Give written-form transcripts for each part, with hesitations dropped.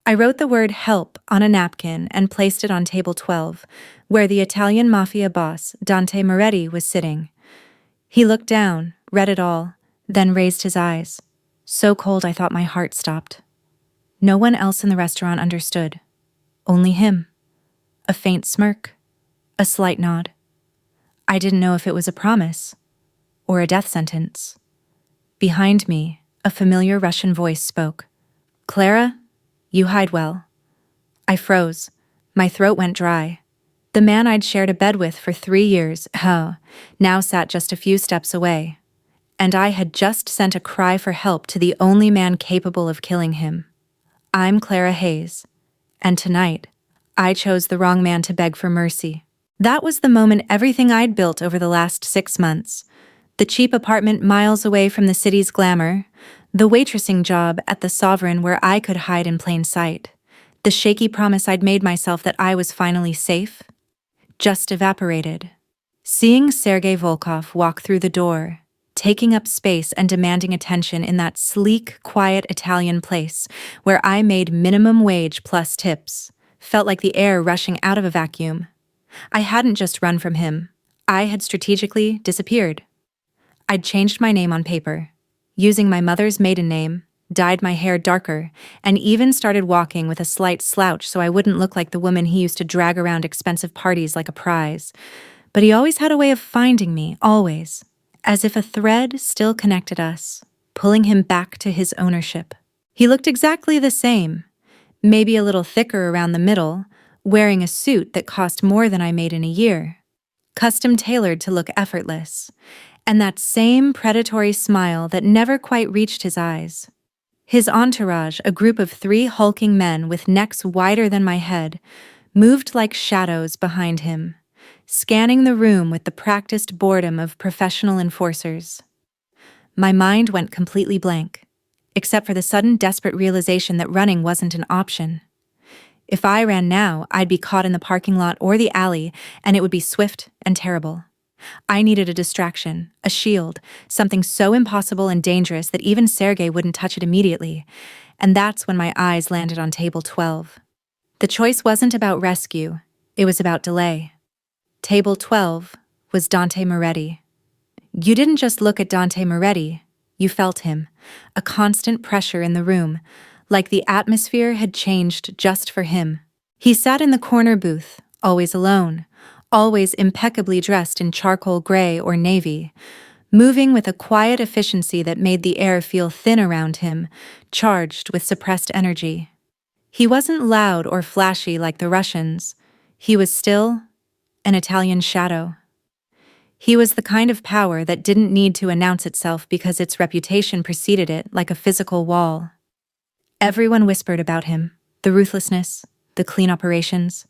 I wrote the word help on a napkin and placed it on table 12, where the Italian Mafia boss, Dante Moretti, was sitting. He looked down, read it all, then raised his eyes. So cold I thought my heart stopped. No one else in the restaurant understood. Only him. A faint smirk. A slight nod. I didn't know if it was a promise or a death sentence. Behind me, a familiar Russian voice spoke. "Clara, you hide well." I froze. My throat went dry. The man I'd shared a bed with for 3 years, now sat just a few steps away. And I had just sent a cry for help to the only man capable of killing him. I'm Clara Hayes. And tonight, I chose the wrong man to beg for mercy. That was the moment everything I'd built over the last 6 months. The cheap apartment miles away from the city's glamour, the waitressing job at the Sovereign where I could hide in plain sight, the shaky promise I'd made myself that I was finally safe, just evaporated. Seeing Sergei Volkov walk through the door, taking up space and demanding attention in that sleek, quiet Italian place where I made minimum wage plus tips, felt like the air rushing out of a vacuum. I hadn't just run from him. I had strategically disappeared. I'd changed my name on paper, using my mother's maiden name, dyed my hair darker, and even started walking with a slight slouch so I wouldn't look like the woman he used to drag around expensive parties like a prize. But he always had a way of finding me, always, as if a thread still connected us, pulling him back to his ownership. He looked exactly the same, maybe a little thicker around the middle, wearing a suit that cost more than I made in a year, custom-tailored to look effortless, and that same predatory smile that never quite reached his eyes. His entourage, a group of 3 hulking men with necks wider than my head, moved like shadows behind him, scanning the room with the practiced boredom of professional enforcers. My mind went completely blank, except for the sudden desperate realization that running wasn't an option. If I ran now, I'd be caught in the parking lot or the alley, and it would be swift and terrible. I needed a distraction, a shield, something so impossible and dangerous that even Sergei wouldn't touch it immediately, and that's when my eyes landed on table 12. The choice wasn't about rescue, it was about delay. Table 12 was Dante Moretti. You didn't just look at Dante Moretti, you felt him, a constant pressure in the room, like the atmosphere had changed just for him. He sat in the corner booth, always alone, always impeccably dressed in charcoal gray or navy, moving with a quiet efficiency that made the air feel thin around him, charged with suppressed energy. He wasn't loud or flashy like the Russians. He was still an Italian shadow. He was the kind of power that didn't need to announce itself because its reputation preceded it like a physical wall. Everyone whispered about him, the ruthlessness, the clean operations,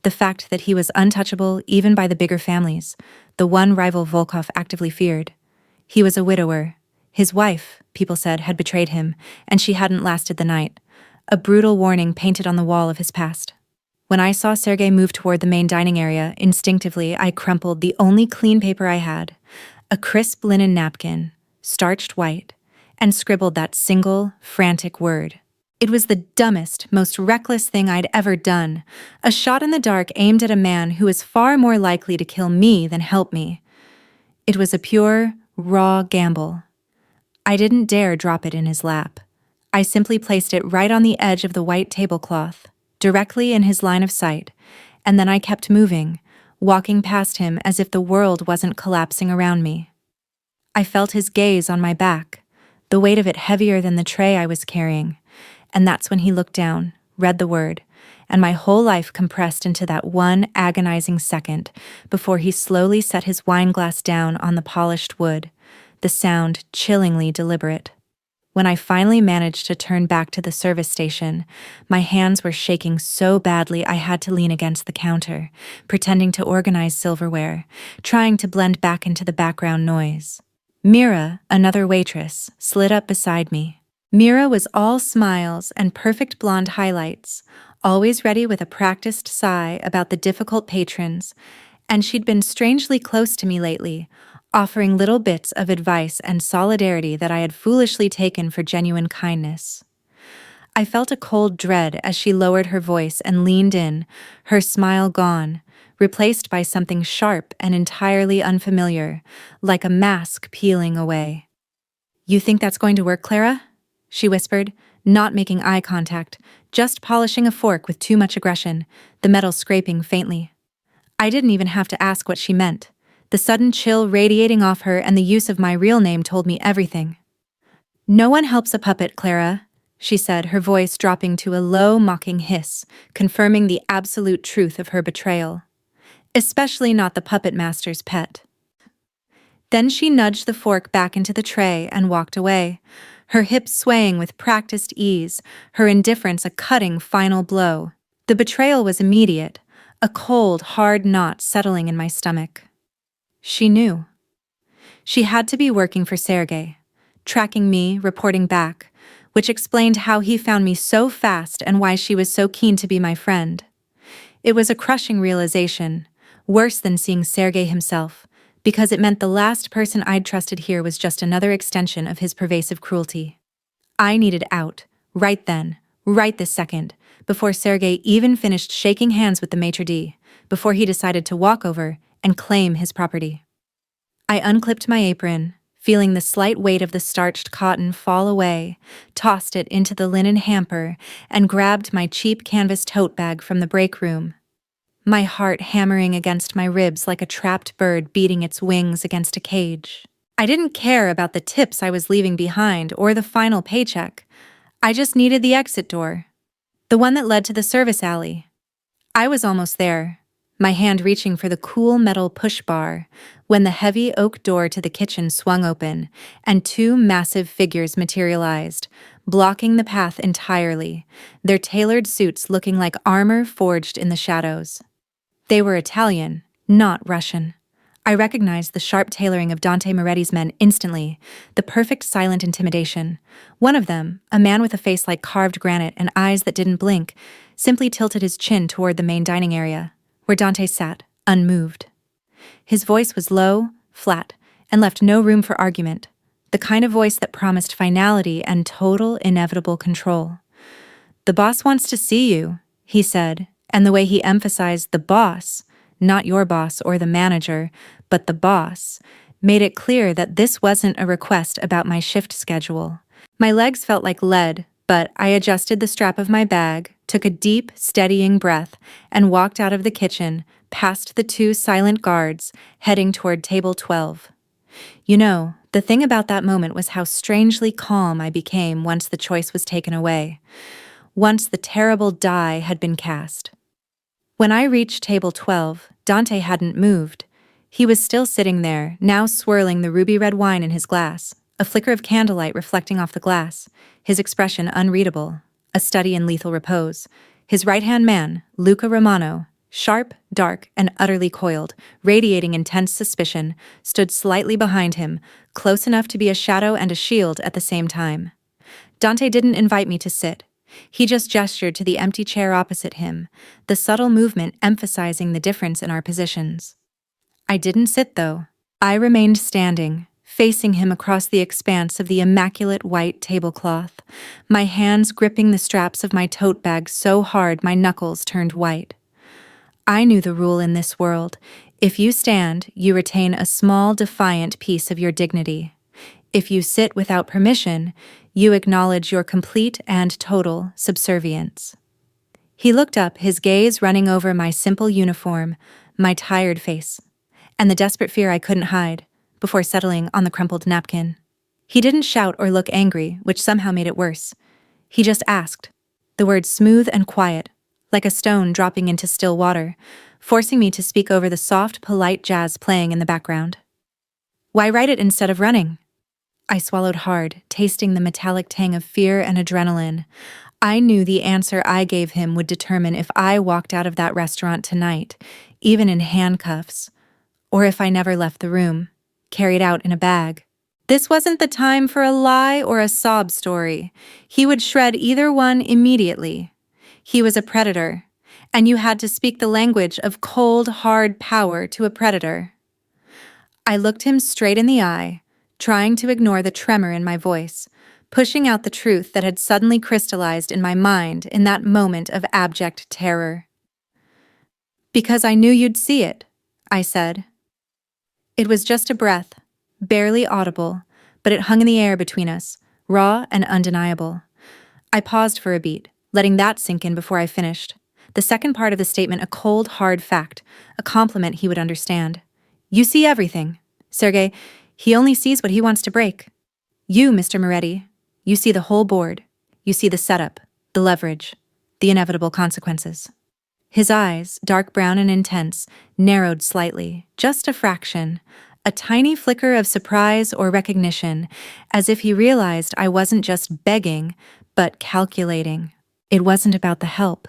the fact that he was untouchable even by the bigger families, the one rival Volkov actively feared. He was a widower. His wife, people said, had betrayed him, and she hadn't lasted the night, a brutal warning painted on the wall of his past. When I saw Sergei move toward the main dining area, instinctively I crumpled the only clean paper I had, a crisp linen napkin, starched white, and scribbled that single, frantic word. It was the dumbest, most reckless thing I'd ever done, a shot in the dark aimed at a man who was far more likely to kill me than help me. It was a pure, raw gamble. I didn't dare drop it in his lap. I simply placed it right on the edge of the white tablecloth, directly in his line of sight, and then I kept moving, walking past him as if the world wasn't collapsing around me. I felt his gaze on my back, the weight of it heavier than the tray I was carrying, and that's when he looked down, read the word, and my whole life compressed into that one agonizing second before he slowly set his wine glass down on the polished wood, the sound chillingly deliberate. When I finally managed to turn back to the service station, my hands were shaking so badly I had to lean against the counter, pretending to organize silverware, trying to blend back into the background noise. Mira, another waitress, slid up beside me. Mira was all smiles and perfect blonde highlights, always ready with a practiced sigh about the difficult patrons, and she'd been strangely close to me lately, offering little bits of advice and solidarity that I had foolishly taken for genuine kindness. I felt a cold dread as she lowered her voice and leaned in, her smile gone, replaced by something sharp and entirely unfamiliar, like a mask peeling away. "You think that's going to work, Clara?" she whispered, not making eye contact, just polishing a fork with too much aggression, the metal scraping faintly. I didn't even have to ask what she meant. The sudden chill radiating off her and the use of my real name told me everything. "No one helps a puppet, Clara," she said, her voice dropping to a low, mocking hiss, confirming the absolute truth of her betrayal. "Especially not the puppet master's pet." Then she nudged the fork back into the tray and walked away, her hips swaying with practiced ease, her indifference a cutting final blow. The betrayal was immediate, a cold, hard knot settling in my stomach. She knew. She had to be working for Sergei, tracking me, reporting back, which explained how he found me so fast and why she was so keen to be my friend. It was a crushing realization, worse than seeing Sergei himself, because it meant the last person I'd trusted here was just another extension of his pervasive cruelty. I needed out, right then, right this second, before Sergei even finished shaking hands with the maitre d', before he decided to walk over and claim his property. I unclipped my apron, feeling the slight weight of the starched cotton fall away, tossed it into the linen hamper, and grabbed my cheap canvas tote bag from the break room. My heart hammering against my ribs like a trapped bird beating its wings against a cage. I didn't care about the tips I was leaving behind or the final paycheck. I just needed the exit door. The one that led to the service alley. I was almost there, my hand reaching for the cool metal push bar, when the heavy oak door to the kitchen swung open, and two massive figures materialized, blocking the path entirely, their tailored suits looking like armor forged in the shadows. They were Italian, not Russian. I recognized the sharp tailoring of Dante Moretti's men instantly, the perfect silent intimidation. One of them, a man with a face like carved granite and eyes that didn't blink, simply tilted his chin toward the main dining area, where Dante sat, unmoved. His voice was low, flat, and left no room for argument, the kind of voice that promised finality and total, inevitable control. "The boss wants to see you," he said, and the way he emphasized the boss, not your boss or the manager, but the boss, made it clear that this wasn't a request about my shift schedule. My legs felt like lead, but I adjusted the strap of my bag, took a deep, steadying breath, and walked out of the kitchen, past the two silent guards, heading toward table 12. You know, the thing about that moment was how strangely calm I became once the choice was taken away, once the terrible die had been cast. When I reached table 12, Dante hadn't moved. He was still sitting there, now swirling the ruby-red wine in his glass, a flicker of candlelight reflecting off the glass, his expression unreadable, a study in lethal repose. His right-hand man, Luca Romano, sharp, dark, and utterly coiled, radiating intense suspicion, stood slightly behind him, close enough to be a shadow and a shield at the same time. Dante didn't invite me to sit. He just gestured to the empty chair opposite him, the subtle movement emphasizing the difference in our positions. I didn't sit, though. I remained standing, facing him across the expanse of the immaculate white tablecloth, my hands gripping the straps of my tote bag so hard my knuckles turned white. I knew the rule in this world. If you stand, you retain a small, defiant piece of your dignity. If you sit without permission, you acknowledge your complete and total subservience. He looked up, his gaze running over my simple uniform, my tired face, and the desperate fear I couldn't hide, before settling on the crumpled napkin. He didn't shout or look angry, which somehow made it worse. He just asked, the words smooth and quiet, like a stone dropping into still water, forcing me to speak over the soft, polite jazz playing in the background. "Why write it instead of running?" I swallowed hard, tasting the metallic tang of fear and adrenaline. I knew the answer I gave him would determine if I walked out of that restaurant tonight, even in handcuffs, or if I never left the room, carried out in a bag. This wasn't the time for a lie or a sob story. He would shred either one immediately. He was a predator, and you had to speak the language of cold, hard power to a predator. I looked him straight in the eye, trying to ignore the tremor in my voice, pushing out the truth that had suddenly crystallized in my mind in that moment of abject terror. "Because I knew you'd see it," I said. It was just a breath, barely audible, but it hung in the air between us, raw and undeniable. I paused for a beat, letting that sink in before I finished. The second part of the statement a cold, hard fact, a compliment he would understand. "You see everything. Sergei, he only sees what he wants to break. You, Mr. Moretti, you see the whole board. You see the setup, the leverage, the inevitable consequences." His eyes, dark brown and intense, narrowed slightly, just a fraction, a tiny flicker of surprise or recognition, as if he realized I wasn't just begging, but calculating. It wasn't about the help.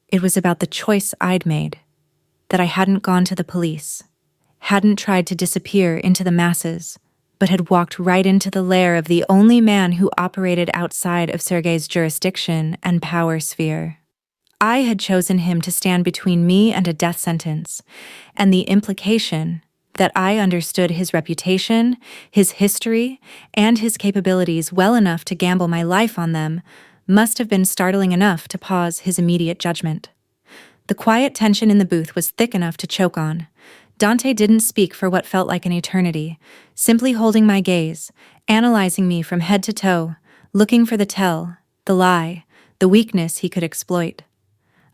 It was about the choice I'd made, that I hadn't gone to the police, hadn't tried to disappear into the masses, but had walked right into the lair of the only man who operated outside of Sergei's jurisdiction and power sphere. I had chosen him to stand between me and a death sentence, and the implication that I understood his reputation, his history, and his capabilities well enough to gamble my life on them must have been startling enough to pause his immediate judgment. The quiet tension in the booth was thick enough to choke on. Dante didn't speak for what felt like an eternity, simply holding my gaze, analyzing me from head to toe, looking for the tell, the lie, the weakness he could exploit.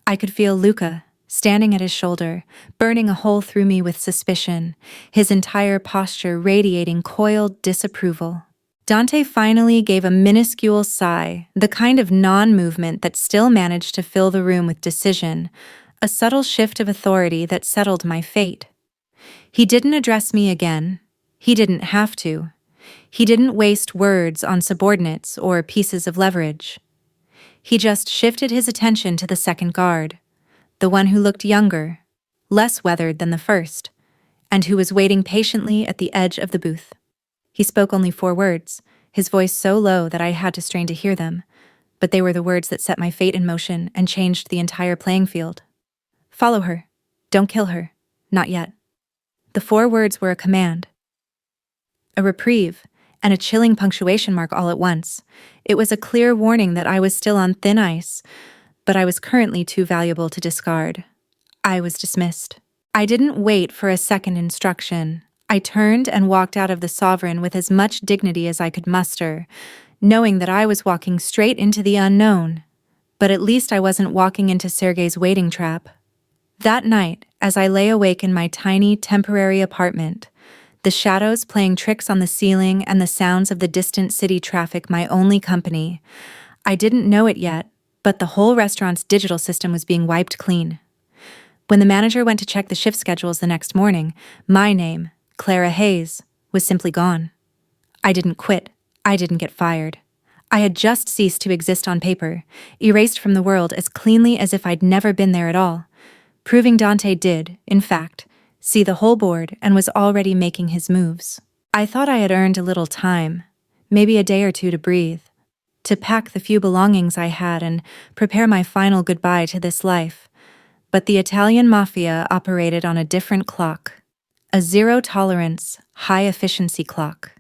I could feel Luca, standing at his shoulder, burning a hole through me with suspicion, his entire posture radiating coiled disapproval. Dante finally gave a minuscule sigh, the kind of non-movement that still managed to fill the room with decision, a subtle shift of authority that settled my fate. He didn't address me again. He didn't have to. He didn't waste words on subordinates or pieces of leverage. He just shifted his attention to the second guard, the one who looked younger, less weathered than the first, and who was waiting patiently at the edge of the booth. He spoke only 4 words, his voice so low that I had to strain to hear them, but they were the words that set my fate in motion and changed the entire playing field. "Follow her. Don't kill her. Not yet." The 4 words were a command, a reprieve, and a chilling punctuation mark all at once. It was a clear warning that I was still on thin ice, but I was currently too valuable to discard. I was dismissed. I didn't wait for a second instruction. I turned and walked out of the Sovereign with as much dignity as I could muster, knowing that I was walking straight into the unknown. But at least I wasn't walking into Sergei's waiting trap. That night, as I lay awake in my tiny, temporary apartment, the shadows playing tricks on the ceiling and the sounds of the distant city traffic my only company, I didn't know it yet, but the whole restaurant's digital system was being wiped clean. When the manager went to check the shift schedules the next morning, my name, Clara Hayes, was simply gone. I didn't quit. I didn't get fired. I had just ceased to exist on paper, erased from the world as cleanly as if I'd never been there at all, proving Dante did, in fact, see the whole board and was already making his moves. I thought I had earned a little time, maybe a day or 2 to breathe, to pack the few belongings I had and prepare my final goodbye to this life. But the Italian Mafia operated on a different clock, a zero-tolerance, high-efficiency clock.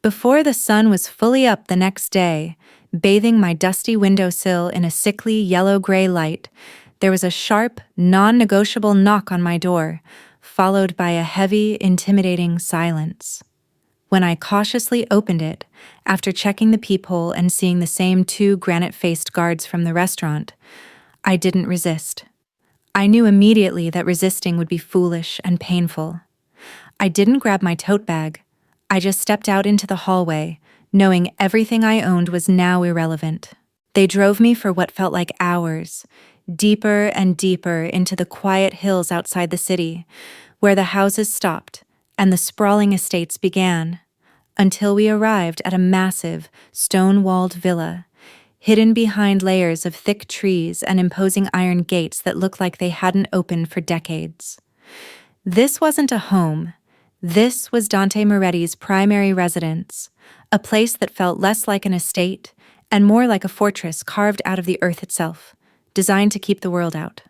Before the sun was fully up the next day, bathing my dusty windowsill in a sickly yellow-gray light, there was a sharp, non-negotiable knock on my door, followed by a heavy, intimidating silence. When I cautiously opened it, after checking the peephole and seeing the same 2 granite-faced guards from the restaurant, I didn't resist. I knew immediately that resisting would be foolish and painful. I didn't grab my tote bag. I just stepped out into the hallway, knowing everything I owned was now irrelevant. They drove me for what felt like hours, deeper and deeper into the quiet hills outside the city, where the houses stopped and the sprawling estates began, until we arrived at a massive, stone-walled villa, hidden behind layers of thick trees and imposing iron gates that looked like they hadn't opened for decades. This wasn't a home. This was Dante Moretti's primary residence, a place that felt less like an estate and more like a fortress carved out of the earth itself, designed to keep the world out.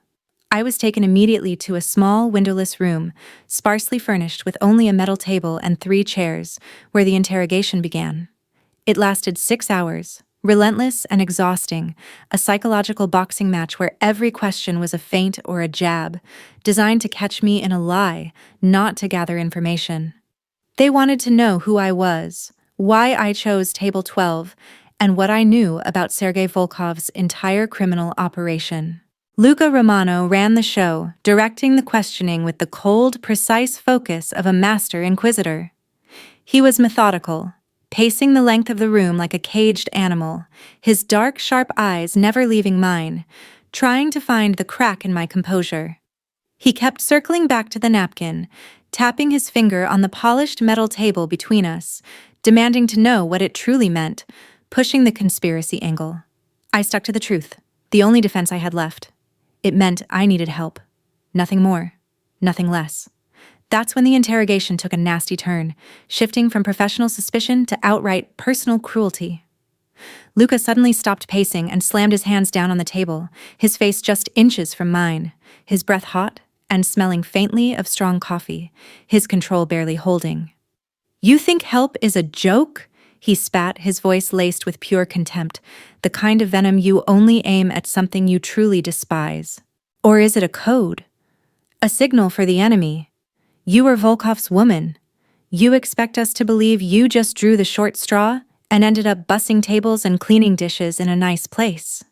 I was taken immediately to a small, windowless room, sparsely furnished with only a metal table and 3 chairs, where the interrogation began. It lasted 6 hours, relentless and exhausting, a psychological boxing match where every question was a feint or a jab, designed to catch me in a lie, not to gather information. They wanted to know who I was, why I chose Table 12, and what I knew about Sergei Volkov's entire criminal operation. Luca Romano ran the show, directing the questioning with the cold, precise focus of a master inquisitor. He was methodical, pacing the length of the room like a caged animal, his dark, sharp eyes never leaving mine, trying to find the crack in my composure. He kept circling back to the napkin, tapping his finger on the polished metal table between us, demanding to know what it truly meant, pushing the conspiracy angle. I stuck to the truth, the only defense I had left. It meant I needed help. Nothing more, nothing less. That's when the interrogation took a nasty turn, shifting from professional suspicion to outright personal cruelty. Luca suddenly stopped pacing and slammed his hands down on the table, his face just inches from mine, his breath hot and smelling faintly of strong coffee, his control barely holding. "You think help is a joke?" He spat, his voice laced with pure contempt, the kind of venom you only aim at something you truly despise. "Or is it a code? A signal for the enemy? You are Volkov's woman. You expect us to believe you just drew the short straw and ended up bussing tables and cleaning dishes in a nice place?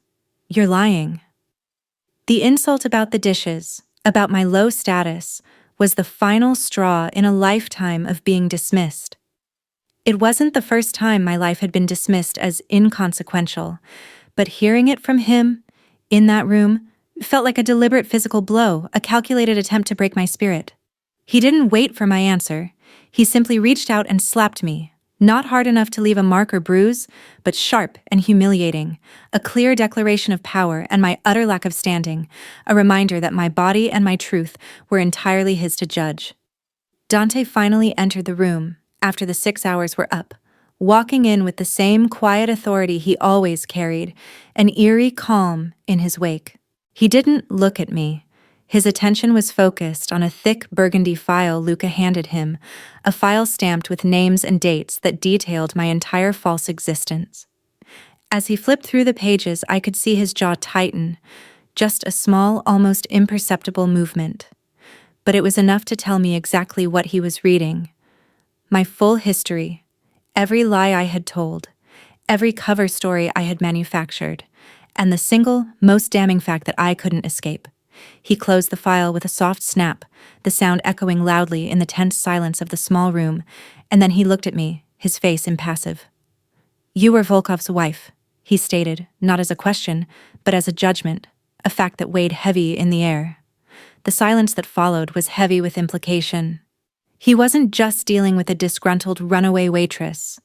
You're lying." The insult about the dishes, about my low status, was the final straw in a lifetime of being dismissed. It wasn't the first time my life had been dismissed as inconsequential, but hearing it from him, in that room, felt like a deliberate physical blow, a calculated attempt to break my spirit. He didn't wait for my answer. He simply reached out and slapped me, not hard enough to leave a mark or bruise, but sharp and humiliating, a clear declaration of power and my utter lack of standing, a reminder that my body and my truth were entirely his to judge. Dante finally entered the room, after the 6 hours were up, walking in with the same quiet authority he always carried, an eerie calm in his wake. He didn't look at me. His attention was focused on a thick burgundy file Luca handed him, a file stamped with names and dates that detailed my entire false existence. As he flipped through the pages, I could see his jaw tighten, just a small, almost imperceptible movement. But it was enough to tell me exactly what he was reading. My full history, every lie I had told, every cover story I had manufactured, and the single, most damning fact that I couldn't escape. He closed the file with a soft snap, the sound echoing loudly in the tense silence of the small room, and then he looked at me, his face impassive. "You were Volkov's wife," he stated, not as a question, but as a judgment, a fact that weighed heavy in the air. The silence that followed was heavy with implication. He wasn't just dealing with a disgruntled runaway waitress.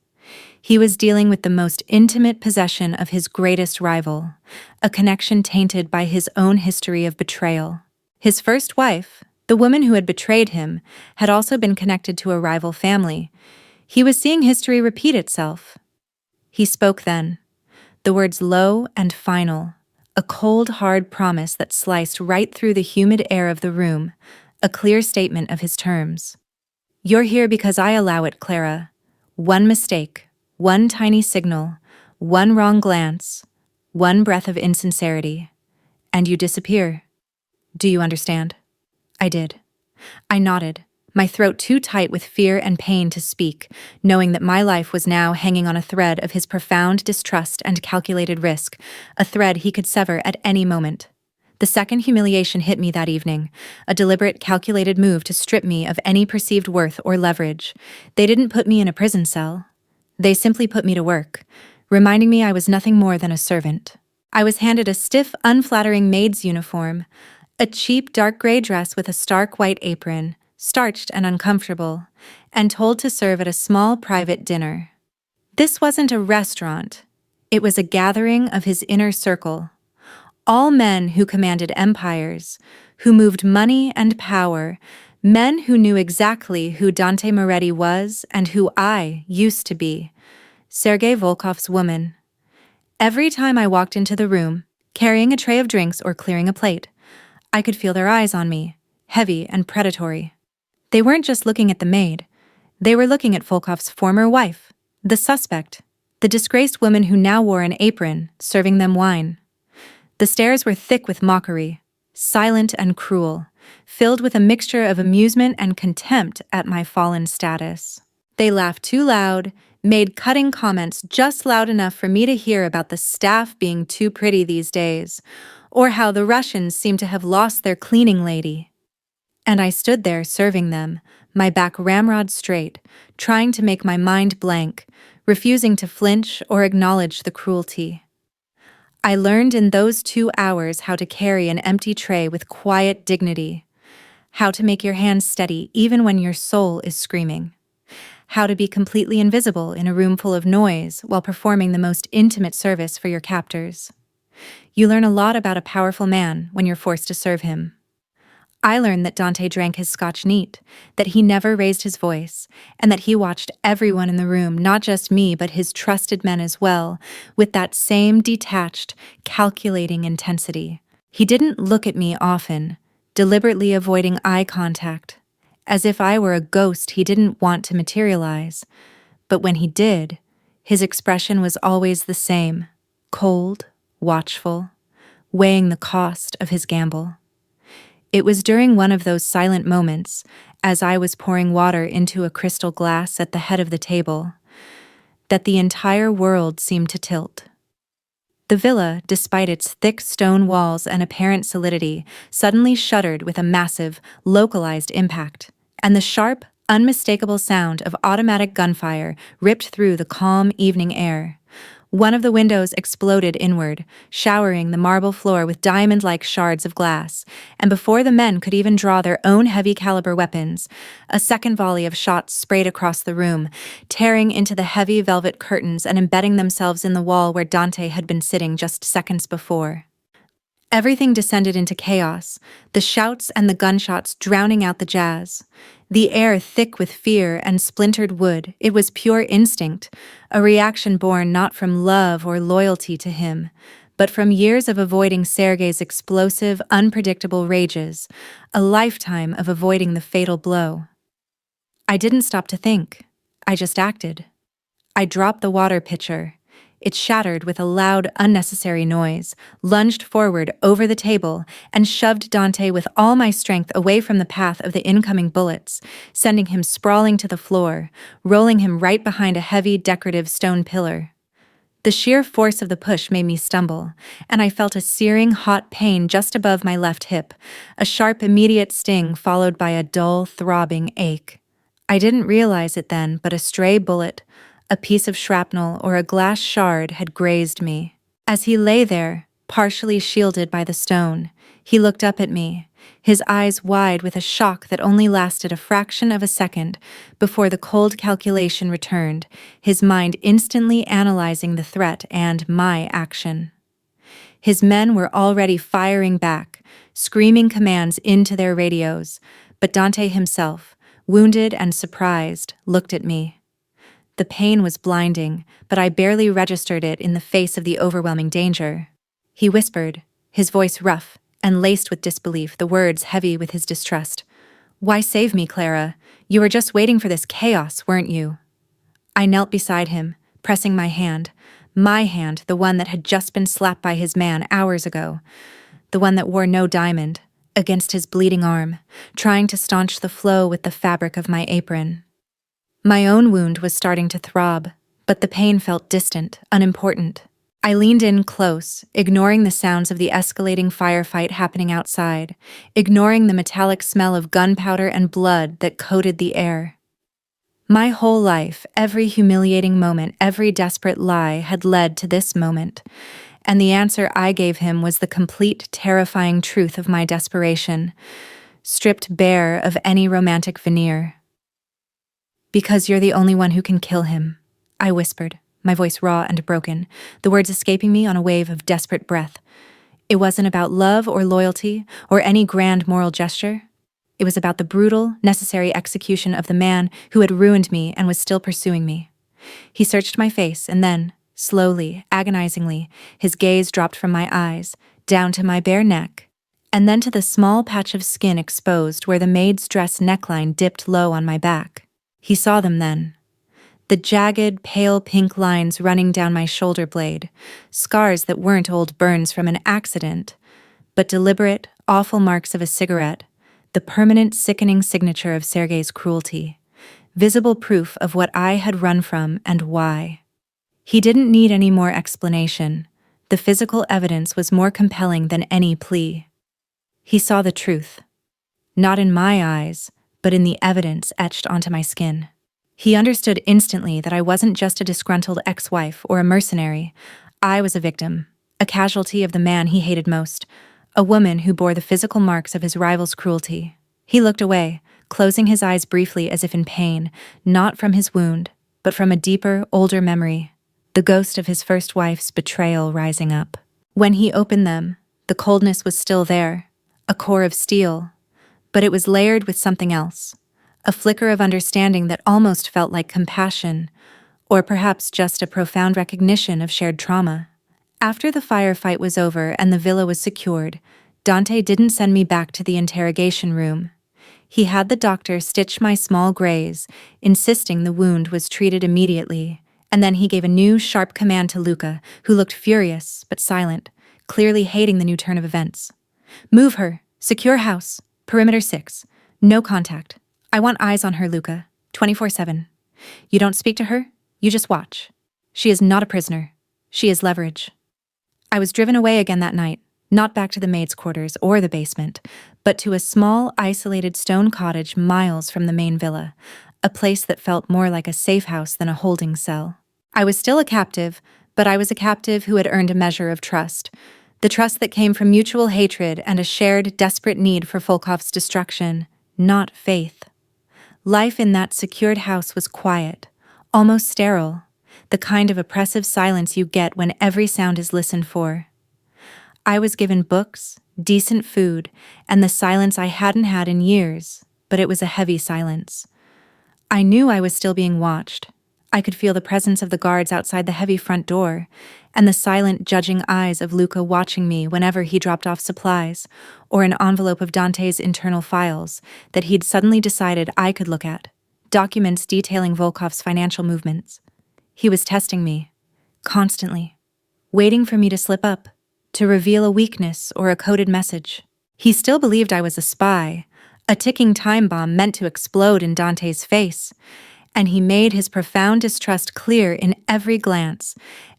He was dealing with the most intimate possession of his greatest rival, a connection tainted by his own history of betrayal. His first wife, the woman who had betrayed him, had also been connected to a rival family. He was seeing history repeat itself. He spoke then, the words low and final, a cold, hard promise that sliced right through the humid air of the room, a clear statement of his terms. "You're here because I allow it, Clara. One mistake, one tiny signal, one wrong glance, one breath of insincerity, and you disappear. Do you understand?" I did. I nodded, my throat too tight with fear and pain to speak, knowing that my life was now hanging on a thread of his profound distrust and calculated risk, a thread he could sever at any moment. The second humiliation hit me that evening, a deliberate, calculated move to strip me of any perceived worth or leverage. They didn't put me in a prison cell. They simply put me to work, reminding me I was nothing more than a servant. I was handed a stiff, unflattering maid's uniform, a cheap dark gray dress with a stark white apron, starched and uncomfortable, and told to serve at a small private dinner. This wasn't a restaurant. It was a gathering of his inner circle. All men who commanded empires, who moved money and power, men who knew exactly who Dante Moretti was and who I used to be, Sergei Volkov's woman. Every time I walked into the room, carrying a tray of drinks or clearing a plate, I could feel their eyes on me, heavy and predatory. They weren't just looking at the maid. They were looking at Volkov's former wife, the suspect, the disgraced woman who now wore an apron, serving them wine. The stares were thick with mockery, silent and cruel, filled with a mixture of amusement and contempt at my fallen status. They laughed too loud, made cutting comments just loud enough for me to hear about the staff being too pretty these days, or how the Russians seemed to have lost their cleaning lady. And I stood there serving them, my back ramrod straight, trying to make my mind blank, refusing to flinch or acknowledge the cruelty. I learned in those 2 hours how to carry an empty tray with quiet dignity, how to make your hands steady even when your soul is screaming, how to be completely invisible in a room full of noise while performing the most intimate service for your captors. You learn a lot about a powerful man when you're forced to serve him. I learned that Dante drank his scotch neat, that he never raised his voice, and that he watched everyone in the room, not just me, but his trusted men as well, with that same detached, calculating intensity. He didn't look at me often, deliberately avoiding eye contact, as if I were a ghost he didn't want to materialize. But when he did, his expression was always the same, cold, watchful, weighing the cost of his gamble. It was during one of those silent moments, as I was pouring water into a crystal glass at the head of the table, that the entire world seemed to tilt. The villa, despite its thick stone walls and apparent solidity, suddenly shuddered with a massive, localized impact, and the sharp, unmistakable sound of automatic gunfire ripped through the calm evening air. One of the windows exploded inward, showering the marble floor with diamond-like shards of glass, and before the men could even draw their own heavy-caliber weapons, a second volley of shots sprayed across the room, tearing into the heavy velvet curtains and embedding themselves in the wall where Dante had been sitting just seconds before. Everything descended into chaos, the shouts and the gunshots drowning out the jazz. The air thick with fear and splintered wood. It was pure instinct, a reaction born not from love or loyalty to him, but from years of avoiding Sergei's explosive, unpredictable rages, a lifetime of avoiding the fatal blow. I didn't stop to think. I just acted. I dropped the water pitcher. It shattered with a loud, unnecessary noise, lunged forward over the table, and shoved Dante with all my strength away from the path of the incoming bullets, sending him sprawling to the floor, rolling him right behind a heavy, decorative stone pillar. The sheer force of the push made me stumble, and I felt a searing, hot pain just above my left hip, a sharp, immediate sting followed by a dull, throbbing ache. I didn't realize it then, but a stray bullet, a piece of shrapnel or a glass shard had grazed me. As he lay there, partially shielded by the stone, he looked up at me, his eyes wide with a shock that only lasted a fraction of a second before the cold calculation returned, his mind instantly analyzing the threat and my action. His men were already firing back, screaming commands into their radios, but Dante himself, wounded and surprised, looked at me. The pain was blinding, but I barely registered it in the face of the overwhelming danger. He whispered, his voice rough and laced with disbelief, the words heavy with his distrust. "Why save me, Clara? You were just waiting for this chaos, weren't you?" I knelt beside him, pressing my hand, the one that had just been slapped by his man hours ago, the one that wore no diamond, against his bleeding arm, trying to staunch the flow with the fabric of my apron. My own wound was starting to throb, but the pain felt distant, unimportant. I leaned in close, ignoring the sounds of the escalating firefight happening outside, ignoring the metallic smell of gunpowder and blood that coated the air. My whole life, every humiliating moment, every desperate lie had led to this moment, and the answer I gave him was the complete, terrifying truth of my desperation, stripped bare of any romantic veneer. "Because you're the only one who can kill him," I whispered, my voice raw and broken, the words escaping me on a wave of desperate breath. It wasn't about love or loyalty or any grand moral gesture. It was about the brutal, necessary execution of the man who had ruined me and was still pursuing me. He searched my face and then, slowly, agonizingly, his gaze dropped from my eyes, down to my bare neck, and then to the small patch of skin exposed where the maid's dress neckline dipped low on my back. He saw them then. the jagged, pale pink lines running down my shoulder blade, scars that weren't old burns from an accident, but deliberate, awful marks of a cigarette, the permanent, sickening signature of Sergei's cruelty, visible proof of what I had run from and why. He didn't need any more explanation. The physical evidence was more compelling than any plea. He saw the truth. Not in my eyes, but in the evidence etched onto my skin. He understood instantly that I wasn't just a disgruntled ex-wife or a mercenary. I was a victim, a casualty of the man he hated most, a woman who bore the physical marks of his rival's cruelty. He looked away, closing his eyes briefly as if in pain, not from his wound, but from a deeper, older memory, the ghost of his first wife's betrayal rising up. When he opened them, the coldness was still there, a core of steel, but it was layered with something else, a flicker of understanding that almost felt like compassion, or perhaps just a profound recognition of shared trauma. After the firefight was over and the villa was secured, Dante didn't send me back to the interrogation room. He had the doctor stitch my small graze, insisting the wound was treated immediately, and then he gave a new, sharp command to Luca, who looked furious but silent, clearly hating the new turn of events. "Move her. Secure house. Perimeter 6. No contact. I want eyes on her, Luca. 24/7. You don't speak to her, you just watch. She is not a prisoner. She is leverage." I was driven away again that night, not back to the maid's quarters or the basement, but to a small, isolated stone cottage miles from the main villa, a place that felt more like a safe house than a holding cell. I was still a captive, but I was a captive who had earned a measure of trust. The trust that came from mutual hatred and a shared, desperate need for Volkov's destruction, not faith. Life in that secured house was quiet, almost sterile, the kind of oppressive silence you get when every sound is listened for. I was given books, decent food, and the silence I hadn't had in years, but it was a heavy silence. I knew I was still being watched. I could feel the presence of the guards outside the heavy front door, and the silent, judging eyes of Luca watching me whenever he dropped off supplies, or an envelope of Dante's internal files that he'd suddenly decided I could look at, documents detailing Volkov's financial movements. He was testing me, constantly, waiting for me to slip up, to reveal a weakness or a coded message. He still believed I was a spy, a ticking time bomb meant to explode in Dante's face, and he made his profound distrust clear in every glance,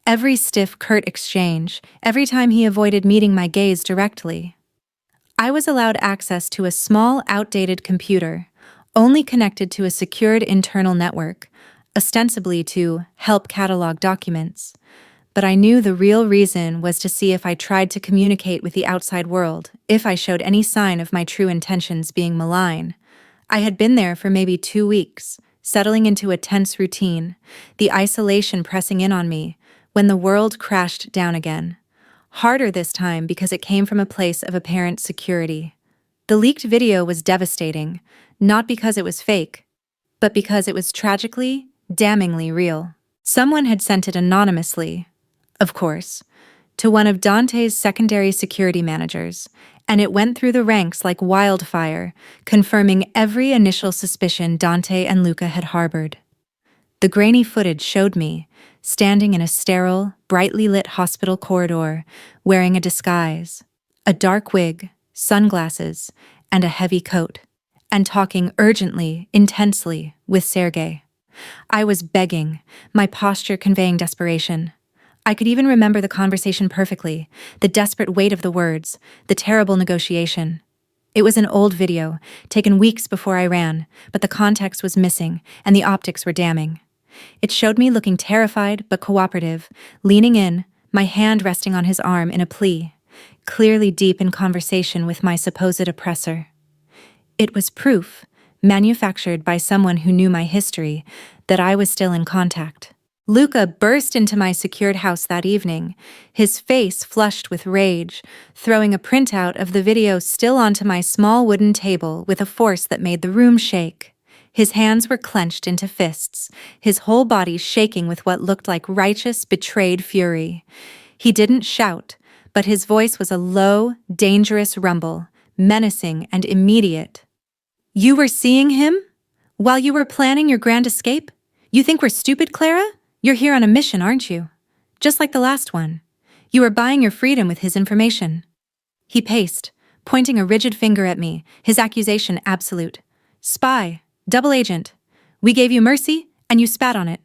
every stiff, curt exchange, every time he avoided meeting my gaze directly. I was allowed access to a small, outdated computer, only connected to a secured internal network, ostensibly to help catalog documents. But I knew the real reason was to see if I tried to communicate with the outside world, if I showed any sign of my true intentions being malign. I had been there for maybe 2 weeks, settling into a tense routine, the isolation pressing in on me, when the world crashed down again. Harder this time because it came from a place of apparent security. The leaked video was devastating, not because it was fake, but because it was tragically, damningly real. Someone had sent it anonymously, of course, to one of Dante's secondary security managers, and it went through the ranks like wildfire, confirming every initial suspicion Dante and Luca had harbored. The grainy footage showed me, standing in a sterile, brightly lit hospital corridor, wearing a disguise, a dark wig, sunglasses, and a heavy coat, and talking urgently, intensely, with Sergei. I was begging, my posture conveying desperation. I could even remember the conversation perfectly, the desperate weight of the words, the terrible negotiation. It was an old video, taken weeks before I ran, but the context was missing, and the optics were damning. It showed me looking terrified but cooperative, leaning in, my hand resting on his arm in a plea, clearly deep in conversation with my supposed oppressor. It was proof, manufactured by someone who knew my history, that I was still in contact. Luca burst into my secured house that evening, his face flushed with rage, throwing a printout of the video still onto my small wooden table with a force that made the room shake. His hands were clenched into fists, his whole body shaking with what looked like righteous, betrayed fury. He didn't shout, but his voice was a low, dangerous rumble, menacing and immediate. "You were seeing him? While you were planning your grand escape? You think we're stupid, Clara? You're here on a mission, aren't you? Just like the last one. You are buying your freedom with his information. He paced, pointing a rigid finger at me, his accusation absolute. Spy, double agent. We gave you mercy, and you spat on it.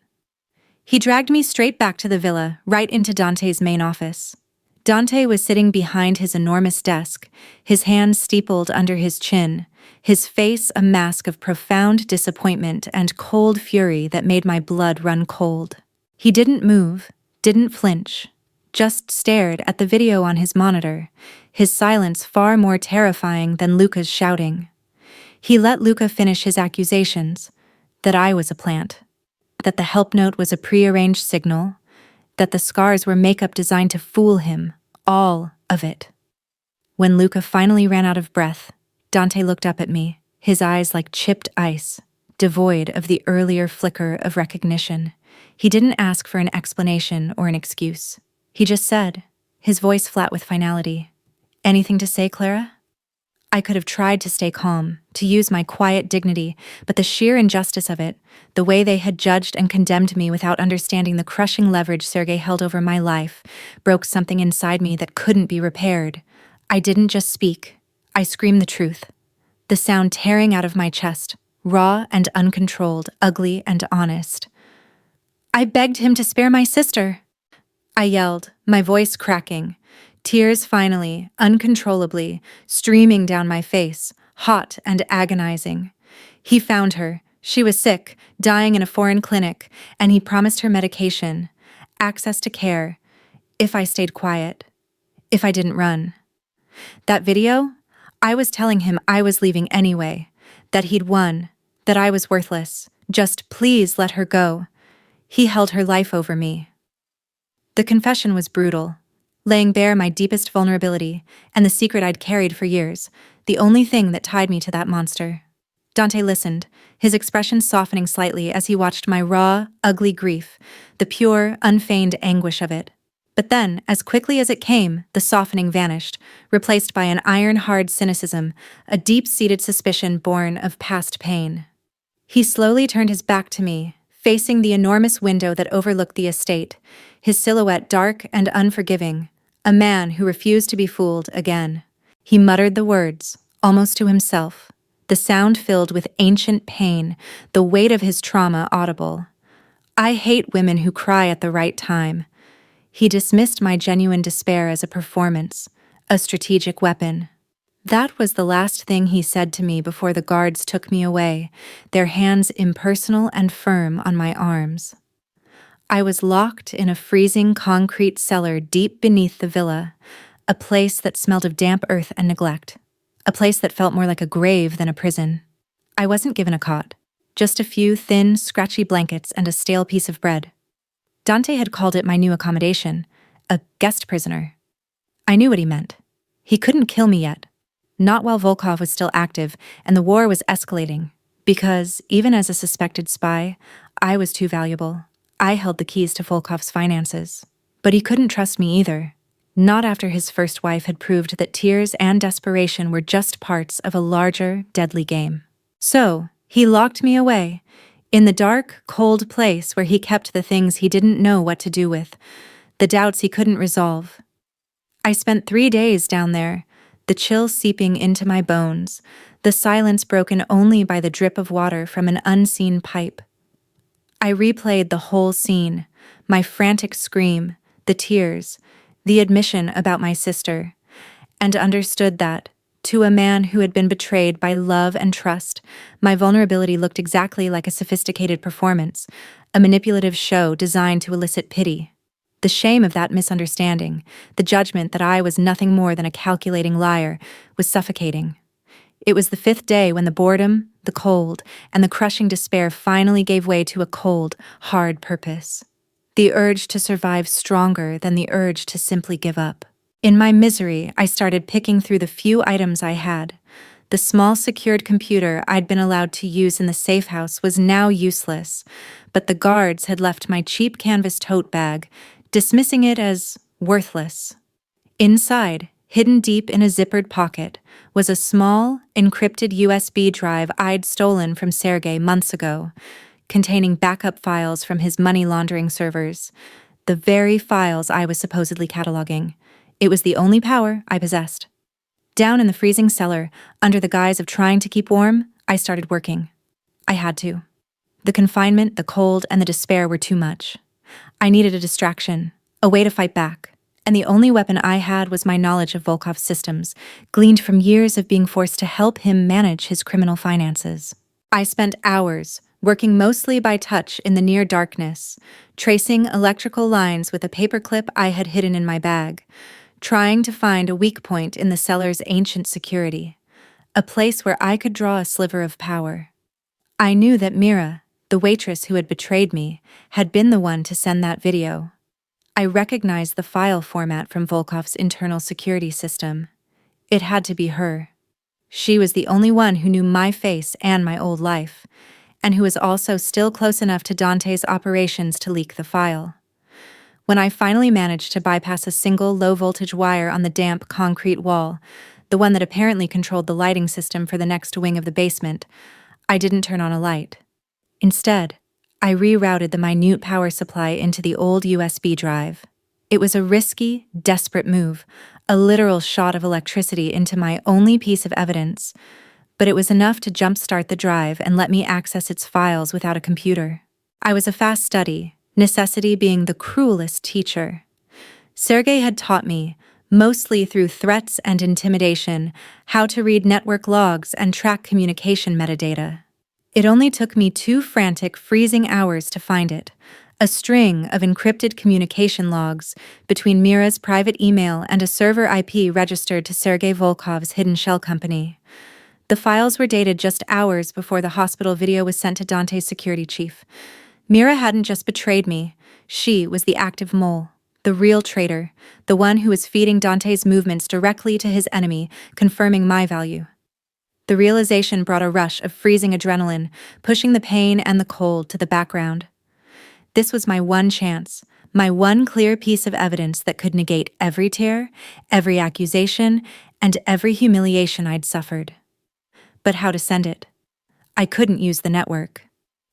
He dragged me straight back to the villa, right into Dante's main office. Dante was sitting behind his enormous desk, his hands steepled under his chin, his face a mask of profound disappointment and cold fury that made my blood run cold. He didn't move, didn't flinch, just stared at the video on his monitor, his silence far more terrifying than Luca's shouting. He let Luca finish his accusations, that I was a plant, that the help note was a prearranged signal, that the scars were makeup designed to fool him, all of it. When Luca finally ran out of breath, Dante looked up at me, his eyes like chipped ice, devoid of the earlier flicker of recognition. He didn't ask for an explanation or an excuse. He just said, his voice flat with finality, "Anything to say, Clara?" I could have tried to stay calm, to use my quiet dignity, but the sheer injustice of it, the way they had judged and condemned me without understanding the crushing leverage Sergei held over my life, broke something inside me that couldn't be repaired. I didn't just speak. I screamed the truth. The sound tearing out of my chest, raw and uncontrolled, ugly and honest. I begged him to spare my sister. I yelled, my voice cracking. Tears finally, uncontrollably, streaming down my face, hot and agonizing. He found her. She was sick, dying in a foreign clinic, and he promised her medication, access to care, if I stayed quiet, if I didn't run. That video? I was telling him I was leaving anyway, that he'd won, that I was worthless. Just please let her go. He held her life over me. The confession was brutal, laying bare my deepest vulnerability and the secret I'd carried for years, the only thing that tied me to that monster. Dante listened, his expression softening slightly as he watched my raw, ugly grief, the pure, unfeigned anguish of it. But then, as quickly as it came, the softening vanished, replaced by an iron-hard cynicism, a deep-seated suspicion born of past pain. He slowly turned his back to me, facing the enormous window that overlooked the estate, his silhouette dark and unforgiving, a man who refused to be fooled again. He muttered the words, almost to himself, the sound filled with ancient pain, the weight of his trauma audible. I hate women who cry at the right time. He dismissed my genuine despair as a performance, a strategic weapon. That was the last thing he said to me before the guards took me away, their hands impersonal and firm on my arms. I was locked in a freezing concrete cellar deep beneath the villa, a place that smelled of damp earth and neglect, a place that felt more like a grave than a prison. I wasn't given a cot, just a few thin, scratchy blankets and a stale piece of bread. Dante had called it my new accommodation, a guest prisoner. I knew what he meant. He couldn't kill me yet, not while Volkov was still active and the war was escalating, because, even as a suspected spy, I was too valuable. I held the keys to Volkov's finances. But he couldn't trust me either, not after his first wife had proved that tears and desperation were just parts of a larger, deadly game. So, he locked me away, in the dark, cold place where he kept the things he didn't know what to do with, the doubts he couldn't resolve. I spent 3 days down there, the chill seeping into my bones, the silence broken only by the drip of water from an unseen pipe. I replayed the whole scene, my frantic scream, the tears, the admission about my sister, and understood that, to a man who had been betrayed by love and trust, my vulnerability looked exactly like a sophisticated performance, a manipulative show designed to elicit pity. The shame of that misunderstanding, the judgment that I was nothing more than a calculating liar, was suffocating. It was the 5th day when the boredom, the cold, and the crushing despair finally gave way to a cold, hard purpose. The urge to survive stronger than the urge to simply give up. In my misery, I started picking through the few items I had. The small secured computer I'd been allowed to use in the safe house was now useless, but the guards had left my cheap canvas tote bag, dismissing it as worthless. Inside, hidden deep in a zippered pocket, was a small, encrypted USB drive I'd stolen from Sergei months ago, containing backup files from his money laundering servers, the very files I was supposedly cataloging. It was the only power I possessed. Down in the freezing cellar, under the guise of trying to keep warm, I started working. I had to. The confinement, the cold, and the despair were too much. I needed a distraction, a way to fight back, and the only weapon I had was my knowledge of Volkov's systems, gleaned from years of being forced to help him manage his criminal finances. I spent hours, working mostly by touch in the near darkness, tracing electrical lines with a paperclip I had hidden in my bag, trying to find a weak point in the cellar's ancient security, a place where I could draw a sliver of power. I knew that Mira, the waitress who had betrayed me, had been the one to send that video. I recognized the file format from Volkov's internal security system. It had to be her. She was the only one who knew my face and my old life, and who was also still close enough to Dante's operations to leak the file. When I finally managed to bypass a single low-voltage wire on the damp concrete wall, the one that apparently controlled the lighting system for the next wing of the basement, I didn't turn on a light. Instead, I rerouted the minute power supply into the old USB drive. It was a risky, desperate move, a literal shot of electricity into my only piece of evidence, but it was enough to jumpstart the drive and let me access its files without a computer. I was a fast study, necessity being the cruelest teacher. Sergei had taught me, mostly through threats and intimidation, how to read network logs and track communication metadata. It only took me 2 frantic, freezing hours to find it, a string of encrypted communication logs between Mira's private email and a server IP registered to Sergei Volkov's hidden shell company. The files were dated just hours before the hospital video was sent to Dante's security chief. Mira hadn't just betrayed me, she was the active mole, the real traitor, the one who was feeding Dante's movements directly to his enemy, confirming my value. The realization brought a rush of freezing adrenaline, pushing the pain and the cold to the background. This was my one chance, my one clear piece of evidence that could negate every tear, every accusation, and every humiliation I'd suffered. But how to send it? I couldn't use the network.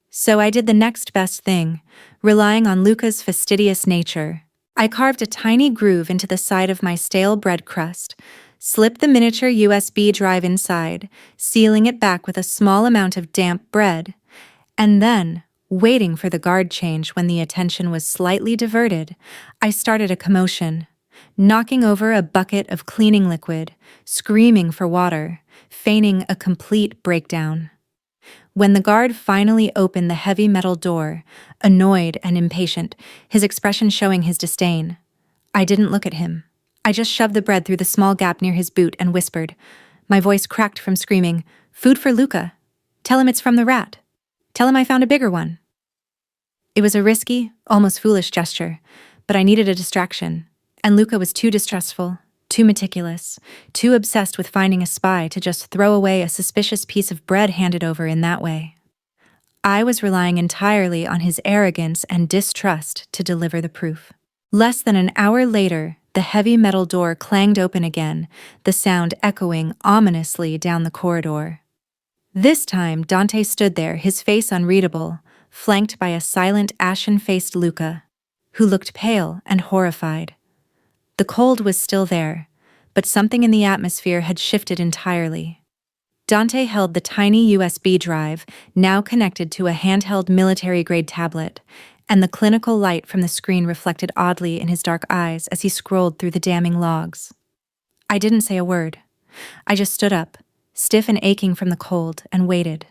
So I did the next best thing, relying on Luca's fastidious nature. I carved a tiny groove into the side of my stale bread crust, slipped the miniature USB drive inside, sealing it back with a small amount of damp bread, and then, waiting for the guard change when the attention was slightly diverted, I started a commotion, knocking over a bucket of cleaning liquid, screaming for water, feigning a complete breakdown. When the guard finally opened the heavy metal door, annoyed and impatient, his expression showing his disdain, I didn't look at him. I just shoved the bread through the small gap near his boot and whispered. My voice cracked from screaming, "Food for Luca. Tell him it's from the rat. Tell him I found a bigger one." It was a risky, almost foolish gesture, but I needed a distraction, and Luca was too distrustful, too meticulous, too obsessed with finding a spy to just throw away a suspicious piece of bread handed over in that way. I was relying entirely on his arrogance and distrust to deliver the proof. Less than an hour later, the heavy metal door clanged open again, the sound echoing ominously down the corridor. This time, Dante stood there, his face unreadable, flanked by a silent, ashen-faced Luca, who looked pale and horrified. The cold was still there, but something in the atmosphere had shifted entirely. Dante held the tiny USB drive, now connected to a handheld military-grade tablet, and the clinical light from the screen reflected oddly in his dark eyes as he scrolled through the damning logs. I didn't say a word. I just stood up, stiff and aching from the cold, and waited.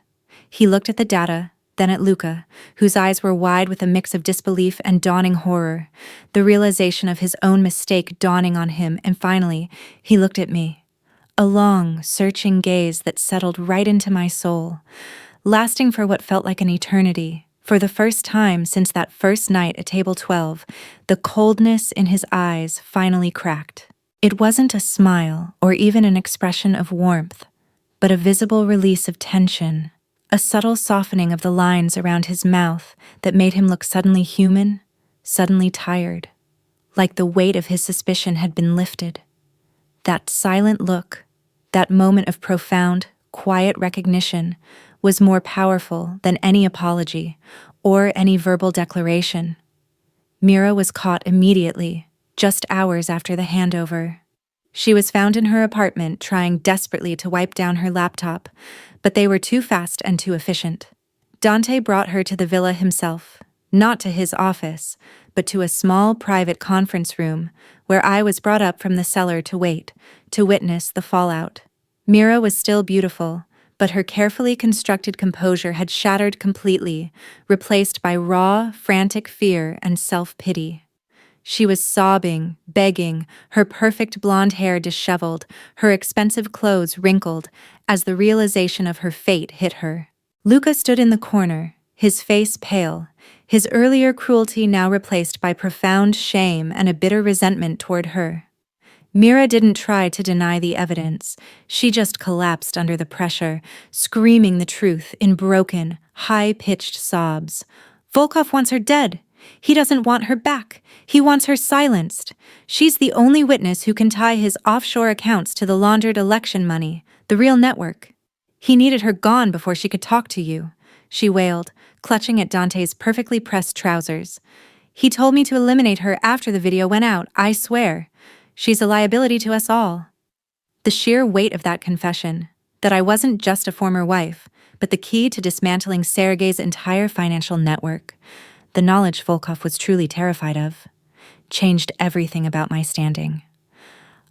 He looked at the data, then at Luca, whose eyes were wide with a mix of disbelief and dawning horror, the realization of his own mistake dawning on him, and finally, he looked at me. A long, searching gaze that settled right into my soul, lasting for what felt like an eternity. For the first time since that first night at table 12, the coldness in his eyes finally cracked. It wasn't a smile or even an expression of warmth, but a visible release of tension, a subtle softening of the lines around his mouth that made him look suddenly human, suddenly tired, like the weight of his suspicion had been lifted. That silent look, that moment of profound, quiet recognition, was more powerful than any apology or any verbal declaration. Mira was caught immediately, just hours after the handover. She was found in her apartment trying desperately to wipe down her laptop, but they were too fast and too efficient. Dante brought her to the villa himself, not to his office, but to a small private conference room where I was brought up from the cellar to wait, to witness the fallout. Mira was still beautiful, but her carefully constructed composure had shattered completely, replaced by raw, frantic fear and self-pity. She was sobbing, begging, her perfect blonde hair disheveled, her expensive clothes wrinkled, as the realization of her fate hit her. Luca stood in the corner, his face pale, his earlier cruelty now replaced by profound shame and a bitter resentment toward her. Mira didn't try to deny the evidence. She just collapsed under the pressure, screaming the truth in broken, high-pitched sobs. Volkov wants her dead. He doesn't want her back. He wants her silenced. She's the only witness who can tie his offshore accounts to the laundered election money, the real network. He needed her gone before she could talk to you, she wailed, clutching at Dante's perfectly pressed trousers. He told me to eliminate her after the video went out, I swear. She's a liability to us all. The sheer weight of that confession, that I wasn't just a former wife, but the key to dismantling Sergei's entire financial network, the knowledge Volkov was truly terrified of, changed everything about my standing.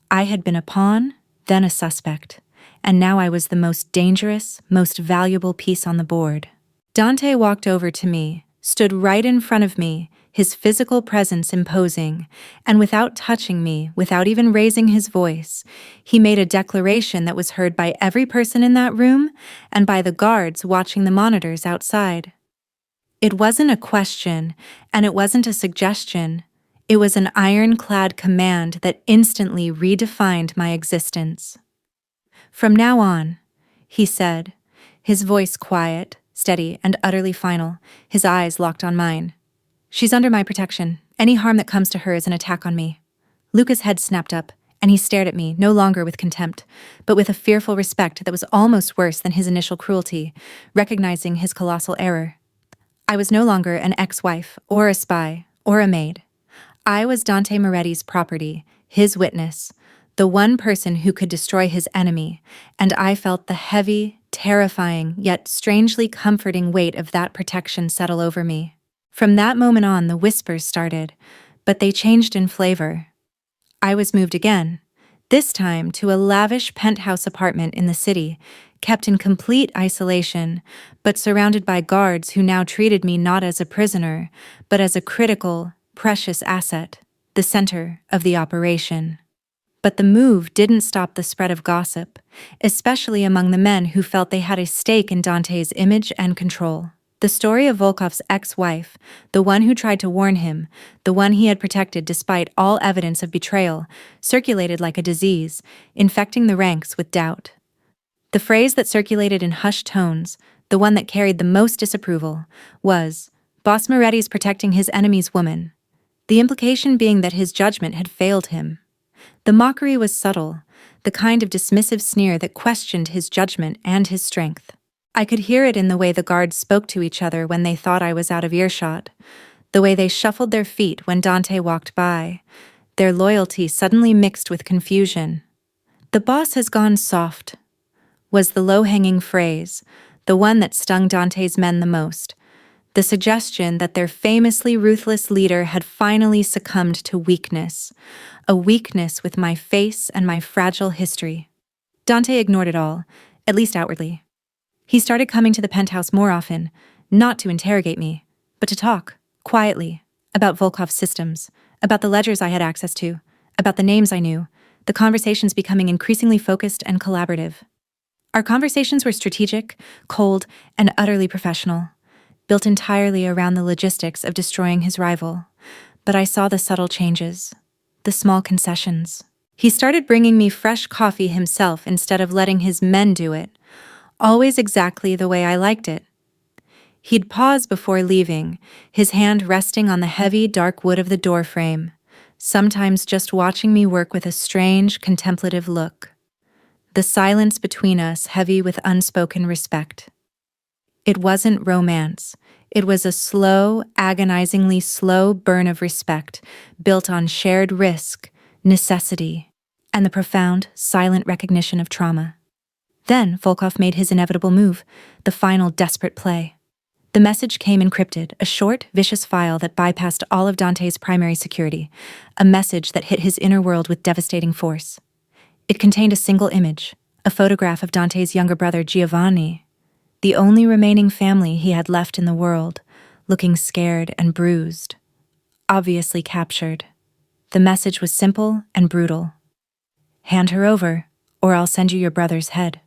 I had been a pawn, then a suspect, and now I was the most dangerous, most valuable piece on the board. Dante walked over to me, stood right in front of me, his physical presence imposing, and without touching me, without even raising his voice, he made a declaration that was heard by every person in that room and by the guards watching the monitors outside. It wasn't a question, and it wasn't a suggestion. It was an ironclad command that instantly redefined my existence. From now on, he said, his voice quiet, steady, and utterly final, his eyes locked on mine. She's under my protection. Any harm that comes to her is an attack on me. Luca's head snapped up, and he stared at me, no longer with contempt, but with a fearful respect that was almost worse than his initial cruelty, recognizing his colossal error. I was no longer an ex-wife, or a spy, or a maid. I was Dante Moretti's property, his witness, the one person who could destroy his enemy, and I felt the heavy, terrifying, yet strangely comforting weight of that protection settle over me. From that moment on, the whispers started, but they changed in flavor. I was moved again, this time to a lavish penthouse apartment in the city, kept in complete isolation, but surrounded by guards who now treated me not as a prisoner, but as a critical, precious asset, the center of the operation. But the move didn't stop the spread of gossip, especially among the men who felt they had a stake in Dante's image and control. The story of Volkov's ex-wife, the one who tried to warn him, the one he had protected despite all evidence of betrayal, circulated like a disease, infecting the ranks with doubt. The phrase that circulated in hushed tones, the one that carried the most disapproval, was, "Boss Moretti's protecting his enemy's woman," the implication being that his judgment had failed him. The mockery was subtle, the kind of dismissive sneer that questioned his judgment and his strength. I could hear it in the way the guards spoke to each other when they thought I was out of earshot, the way they shuffled their feet when Dante walked by, their loyalty suddenly mixed with confusion. "The boss has gone soft," was the low-hanging phrase, the one that stung Dante's men the most, the suggestion that their famously ruthless leader had finally succumbed to weakness, a weakness with my face and my fragile history. Dante ignored it all, at least outwardly. He started coming to the penthouse more often, not to interrogate me, but to talk, quietly, about Volkov's systems, about the ledgers I had access to, about the names I knew, the conversations becoming increasingly focused and collaborative. Our conversations were strategic, cold, and utterly professional, built entirely around the logistics of destroying his rival. But I saw the subtle changes, the small concessions. He started bringing me fresh coffee himself instead of letting his men do it, always exactly the way I liked it. He'd pause before leaving, his hand resting on the heavy, dark wood of the doorframe, sometimes just watching me work with a strange, contemplative look. The silence between us heavy with unspoken respect. It wasn't romance. It was a slow, agonizingly slow burn of respect, built on shared risk, necessity, and the profound, silent recognition of trauma. Then Volkov made his inevitable move, the final desperate play. The message came encrypted, a short, vicious file that bypassed all of Dante's primary security, a message that hit his inner world with devastating force. It contained a single image, a photograph of Dante's younger brother Giovanni, the only remaining family he had left in the world, looking scared and bruised, obviously captured. The message was simple and brutal. Hand her over, or I'll send you your brother's head.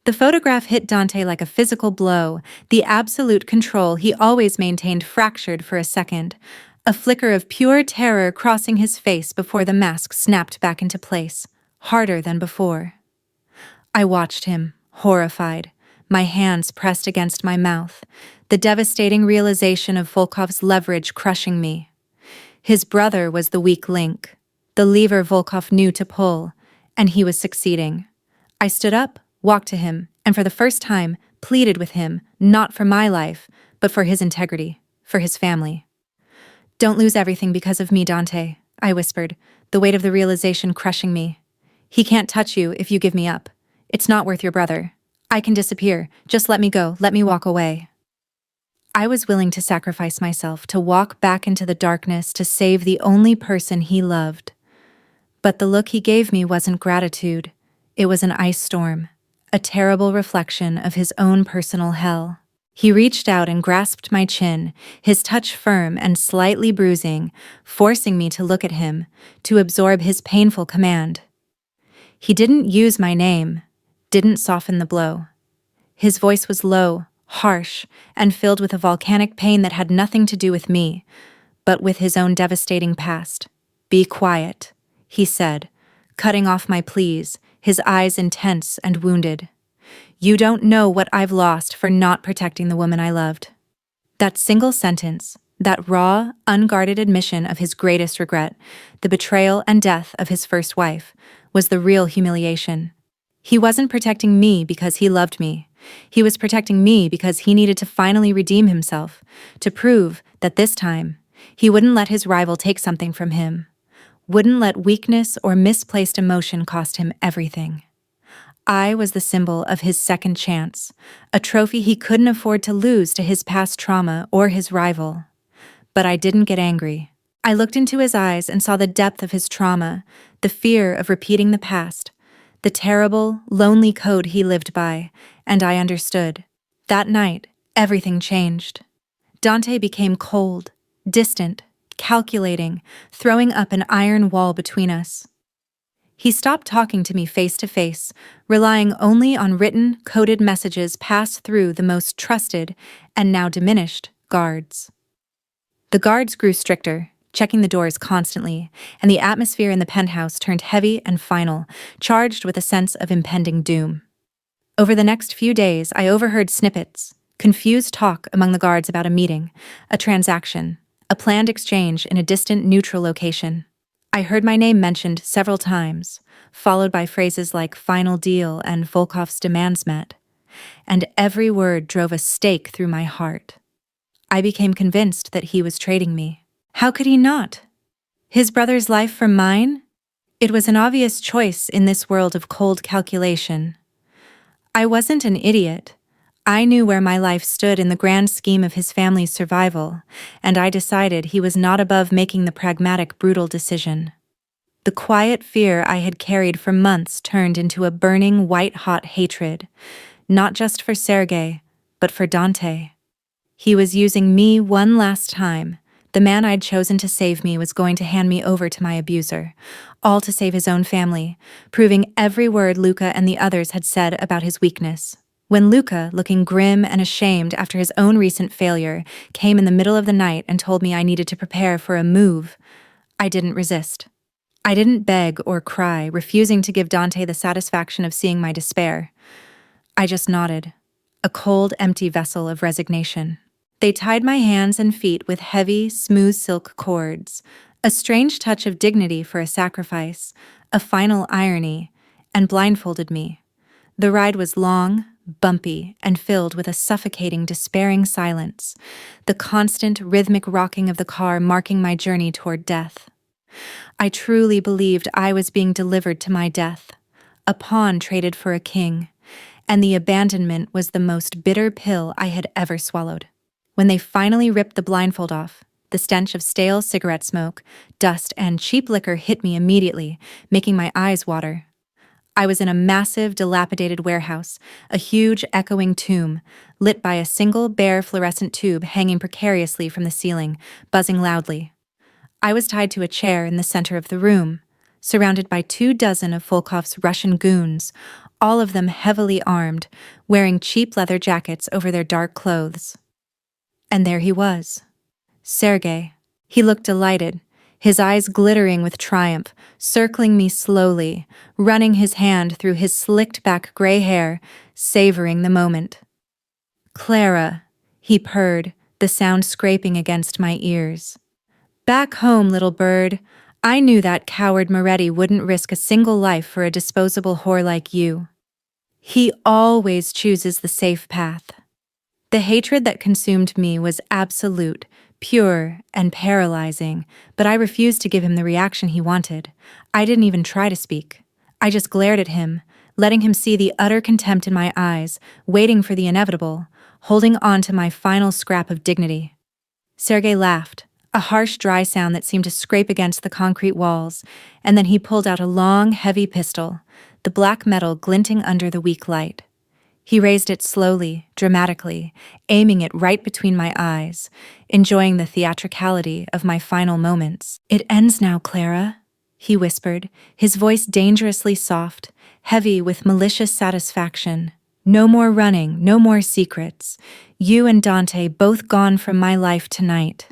The photograph hit Dante like a physical blow, the absolute control he always maintained fractured for a second, a flicker of pure terror crossing his face before the mask snapped back into place, harder than before. I watched him, horrified, my hands pressed against my mouth, the devastating realization of Volkov's leverage crushing me. His brother was the weak link, the lever Volkov knew to pull, and he was succeeding. I stood up, walked to him, and for the first time, pleaded with him, not for my life, but for his integrity, for his family. "Don't lose everything because of me, Dante," I whispered, the weight of the realization crushing me. "He can't touch you if you give me up. It's not worth your brother. I can disappear. Just let me go. Let me walk away." I was willing to sacrifice myself, to walk back into the darkness to save the only person he loved. But the look he gave me wasn't gratitude. It was an ice storm, a terrible reflection of his own personal hell. He reached out and grasped my chin, his touch firm and slightly bruising, forcing me to look at him, to absorb his painful command. He didn't use my name, didn't soften the blow. His voice was low, harsh, and filled with a volcanic pain that had nothing to do with me, but with his own devastating past. "Be quiet," he said, cutting off my pleas, his eyes intense and wounded. "You don't know what I've lost for not protecting the woman I loved." That single sentence, that raw, unguarded admission of his greatest regret, the betrayal and death of his first wife, was the real humiliation. He wasn't protecting me because he loved me. He was protecting me because he needed to finally redeem himself, to prove that this time, he wouldn't let his rival take something from him, wouldn't let weakness or misplaced emotion cost him everything. I was the symbol of his second chance, a trophy he couldn't afford to lose to his past trauma or his rival. But I didn't get angry. I looked into his eyes and saw the depth of his trauma, the fear of repeating the past, the terrible, lonely code he lived by, and I understood. That night, everything changed. Dante became cold, distant, calculating, throwing up an iron wall between us. He stopped talking to me face to face, relying only on written, coded messages passed through the most trusted, and now diminished, guards. The guards grew stricter, checking the doors constantly, and the atmosphere in the penthouse turned heavy and final, charged with a sense of impending doom. Over the next few days, I overheard snippets, confused talk among the guards about a meeting, a transaction, a planned exchange in a distant neutral location. I heard my name mentioned several times, followed by phrases like "final deal" and "Volkov's demands met," and every word drove a stake through my heart. I became convinced that he was trading me. How could he not? His brother's life for mine? It was an obvious choice in this world of cold calculation. I wasn't an idiot. I knew where my life stood in the grand scheme of his family's survival, and I decided he was not above making the pragmatic, brutal decision. The quiet fear I had carried for months turned into a burning, white-hot hatred, not just for Sergei, but for Dante. He was using me one last time. The man I'd chosen to save me was going to hand me over to my abuser, all to save his own family, proving every word Luca and the others had said about his weakness. When Luca, looking grim and ashamed after his own recent failure, came in the middle of the night and told me I needed to prepare for a move, I didn't resist. I didn't beg or cry, refusing to give Dante the satisfaction of seeing my despair. I just nodded, a cold, empty vessel of resignation. They tied my hands and feet with heavy, smooth silk cords, a strange touch of dignity for a sacrifice, a final irony, and blindfolded me. The ride was long, bumpy, and filled with a suffocating, despairing silence, the constant, rhythmic rocking of the car marking my journey toward death. I truly believed I was being delivered to my death, a pawn traded for a king, and the abandonment was the most bitter pill I had ever swallowed. When they finally ripped the blindfold off, the stench of stale cigarette smoke, dust, and cheap liquor hit me immediately, making my eyes water. I was in a massive, dilapidated warehouse, a huge, echoing tomb, lit by a single, bare fluorescent tube hanging precariously from the ceiling, buzzing loudly. I was tied to a chair in the center of the room, surrounded by 24 of Volkov's Russian goons, all of them heavily armed, wearing cheap leather jackets over their dark clothes. And there he was, Sergei. He looked delighted, his eyes glittering with triumph, circling me slowly, running his hand through his slicked-back gray hair, savoring the moment. "Clara," he purred, the sound scraping against my ears. "Back home, little bird. I knew that coward Moretti wouldn't risk a single life for a disposable whore like you. He always chooses the safe path." The hatred that consumed me was absolute, pure, and paralyzing, but I refused to give him the reaction he wanted. I didn't even try to speak. I just glared at him, letting him see the utter contempt in my eyes, waiting for the inevitable, holding on to my final scrap of dignity. Sergei laughed, a harsh, dry sound that seemed to scrape against the concrete walls, and then he pulled out a long, heavy pistol, the black metal glinting under the weak light. He raised it slowly, dramatically, aiming it right between my eyes, enjoying the theatricality of my final moments. "It ends now, Clara," he whispered, his voice dangerously soft, heavy with malicious satisfaction. "No more running, no more secrets. You and Dante both gone from my life tonight."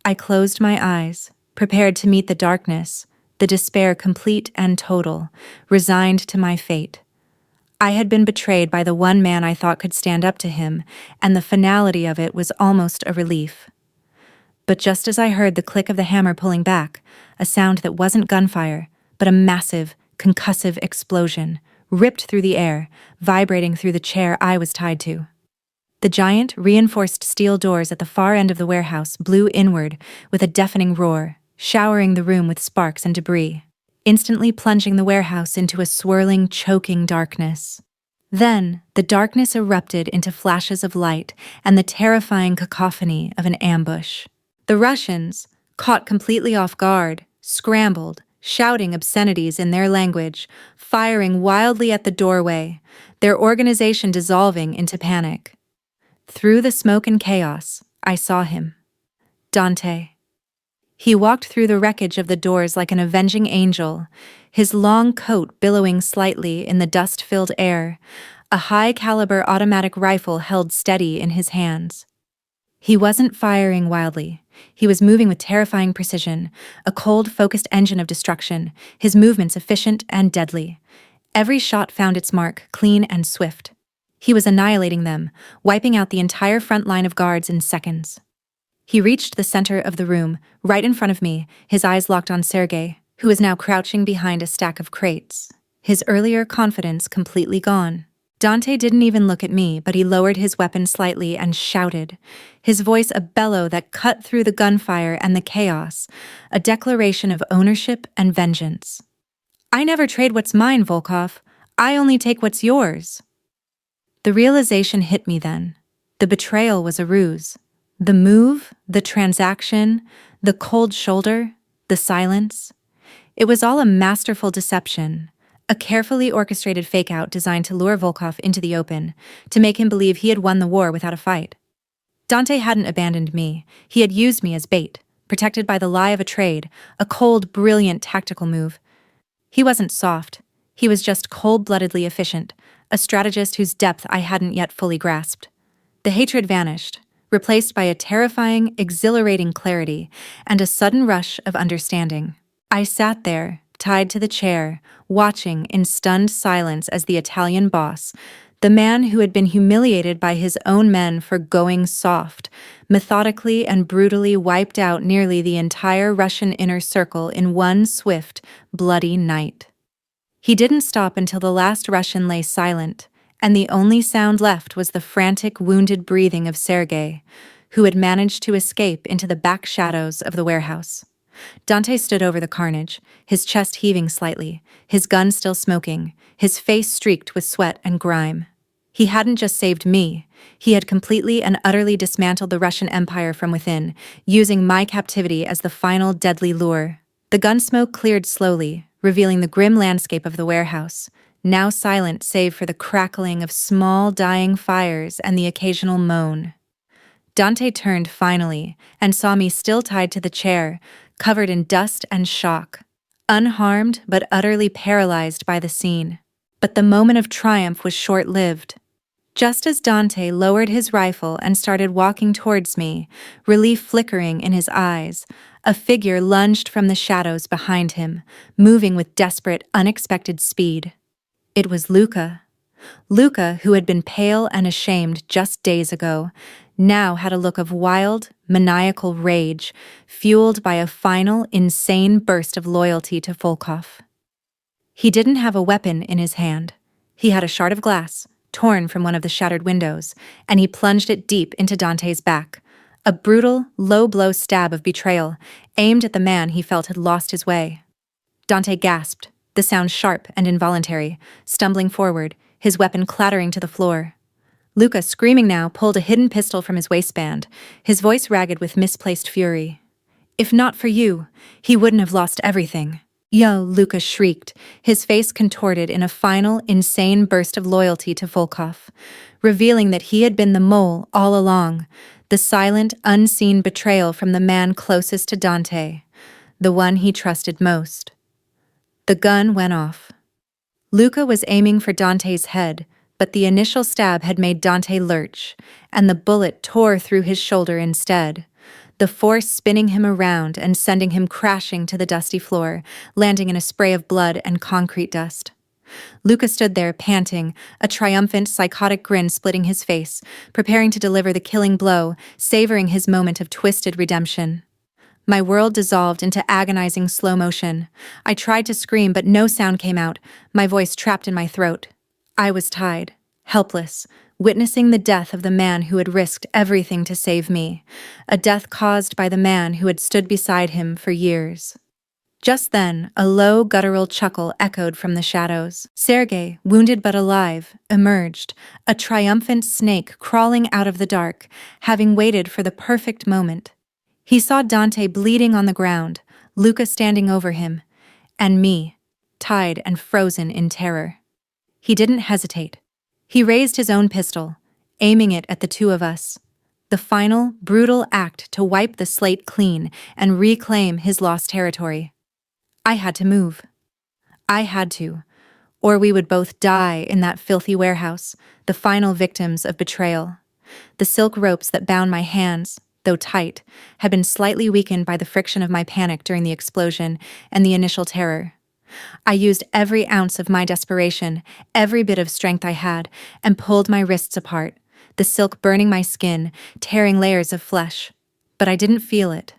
I closed my eyes, prepared to meet the darkness, the despair complete and total, resigned to my fate. I had been betrayed by the one man I thought could stand up to him, and the finality of it was almost a relief. But just as I heard the click of the hammer pulling back, a sound that wasn't gunfire, but a massive, concussive explosion, ripped through the air, vibrating through the chair I was tied to. The giant, reinforced steel doors at the far end of the warehouse blew inward with a deafening roar, showering the room with sparks and debris, instantly plunging the warehouse into a swirling, choking darkness. Then, the darkness erupted into flashes of light and the terrifying cacophony of an ambush. The Russians, caught completely off guard, scrambled, shouting obscenities in their language, firing wildly at the doorway, their organization dissolving into panic. Through the smoke and chaos, I saw him. Dante. He walked through the wreckage of the doors like an avenging angel, his long coat billowing slightly in the dust-filled air, a high-caliber automatic rifle held steady in his hands. He wasn't firing wildly. He was moving with terrifying precision, a cold, focused engine of destruction, his movements efficient and deadly. Every shot found its mark, clean and swift. He was annihilating them, wiping out the entire front line of guards in seconds. He reached the center of the room, right in front of me, his eyes locked on Sergei, who was now crouching behind a stack of crates, his earlier confidence completely gone. Dante didn't even look at me, but he lowered his weapon slightly and shouted, his voice a bellow that cut through the gunfire and the chaos, a declaration of ownership and vengeance. "I never trade what's mine, Volkov. I only take what's yours." The realization hit me then. The betrayal was a ruse. The move, the transaction, the cold shoulder, the silence. It was all a masterful deception, a carefully orchestrated fake-out designed to lure Volkov into the open, to make him believe he had won the war without a fight. Dante hadn't abandoned me. He had used me as bait, protected by the lie of a trade, a cold, brilliant tactical move. He wasn't soft. He was just cold-bloodedly efficient, a strategist whose depth I hadn't yet fully grasped. The hatred vanished, replaced by a terrifying, exhilarating clarity and a sudden rush of understanding. I sat there, tied to the chair, watching in stunned silence as the Italian boss, the man who had been humiliated by his own men for going soft, methodically and brutally wiped out nearly the entire Russian inner circle in one swift, bloody night. He didn't stop until the last Russian lay silent, and the only sound left was the frantic, wounded breathing of Sergei, who had managed to escape into the back shadows of the warehouse. Dante stood over the carnage, his chest heaving slightly, his gun still smoking, his face streaked with sweat and grime. He hadn't just saved me, he had completely and utterly dismantled the Russian Empire from within, using my captivity as the final deadly lure. The gun smoke cleared slowly, revealing the grim landscape of the warehouse, now silent save for the crackling of small dying fires and the occasional moan. Dante turned finally and saw me still tied to the chair, covered in dust and shock, unharmed but utterly paralyzed by the scene. But the moment of triumph was short-lived. Just as Dante lowered his rifle and started walking towards me, relief flickering in his eyes, a figure lunged from the shadows behind him, moving with desperate, unexpected speed. It was Luca. Luca, who had been pale and ashamed just days ago, now had a look of wild, maniacal rage, fueled by a final, insane burst of loyalty to Volkov. He didn't have a weapon in his hand. He had a shard of glass, torn from one of the shattered windows, and he plunged it deep into Dante's back. A brutal, low-blow stab of betrayal, aimed at the man he felt had lost his way. Dante gasped, the sound sharp and involuntary, stumbling forward, his weapon clattering to the floor. Luca, screaming now, pulled a hidden pistol from his waistband, his voice ragged with misplaced fury. "If not for you, he wouldn't have lost everything." "Yo," Luca shrieked, his face contorted in a final, insane burst of loyalty to Volkov, revealing that he had been the mole all along, the silent, unseen betrayal from the man closest to Dante, the one he trusted most. The gun went off. Luca was aiming for Dante's head, but the initial stab had made Dante lurch, and the bullet tore through his shoulder instead, the force spinning him around and sending him crashing to the dusty floor, landing in a spray of blood and concrete dust. Luca stood there, panting, a triumphant, psychotic grin splitting his face, preparing to deliver the killing blow, savoring his moment of twisted redemption. My world dissolved into agonizing slow motion. I tried to scream, but no sound came out, my voice trapped in my throat. I was tied, helpless, witnessing the death of the man who had risked everything to save me, a death caused by the man who had stood beside him for years. Just then, a low, guttural chuckle echoed from the shadows. Sergei, wounded but alive, emerged, a triumphant snake crawling out of the dark, having waited for the perfect moment. He saw Dante bleeding on the ground, Luca standing over him, and me, tied and frozen in terror. He didn't hesitate. He raised his own pistol, aiming it at the two of us. The final, brutal act to wipe the slate clean and reclaim his lost territory. I had to move. I had to, or we would both die in that filthy warehouse, the final victims of betrayal. The silk ropes that bound my hands, though tight, had been slightly weakened by the friction of my panic during the explosion and the initial terror. I used every ounce of my desperation, every bit of strength I had, and pulled my wrists apart, the silk burning my skin, tearing layers of flesh. But I didn't feel it.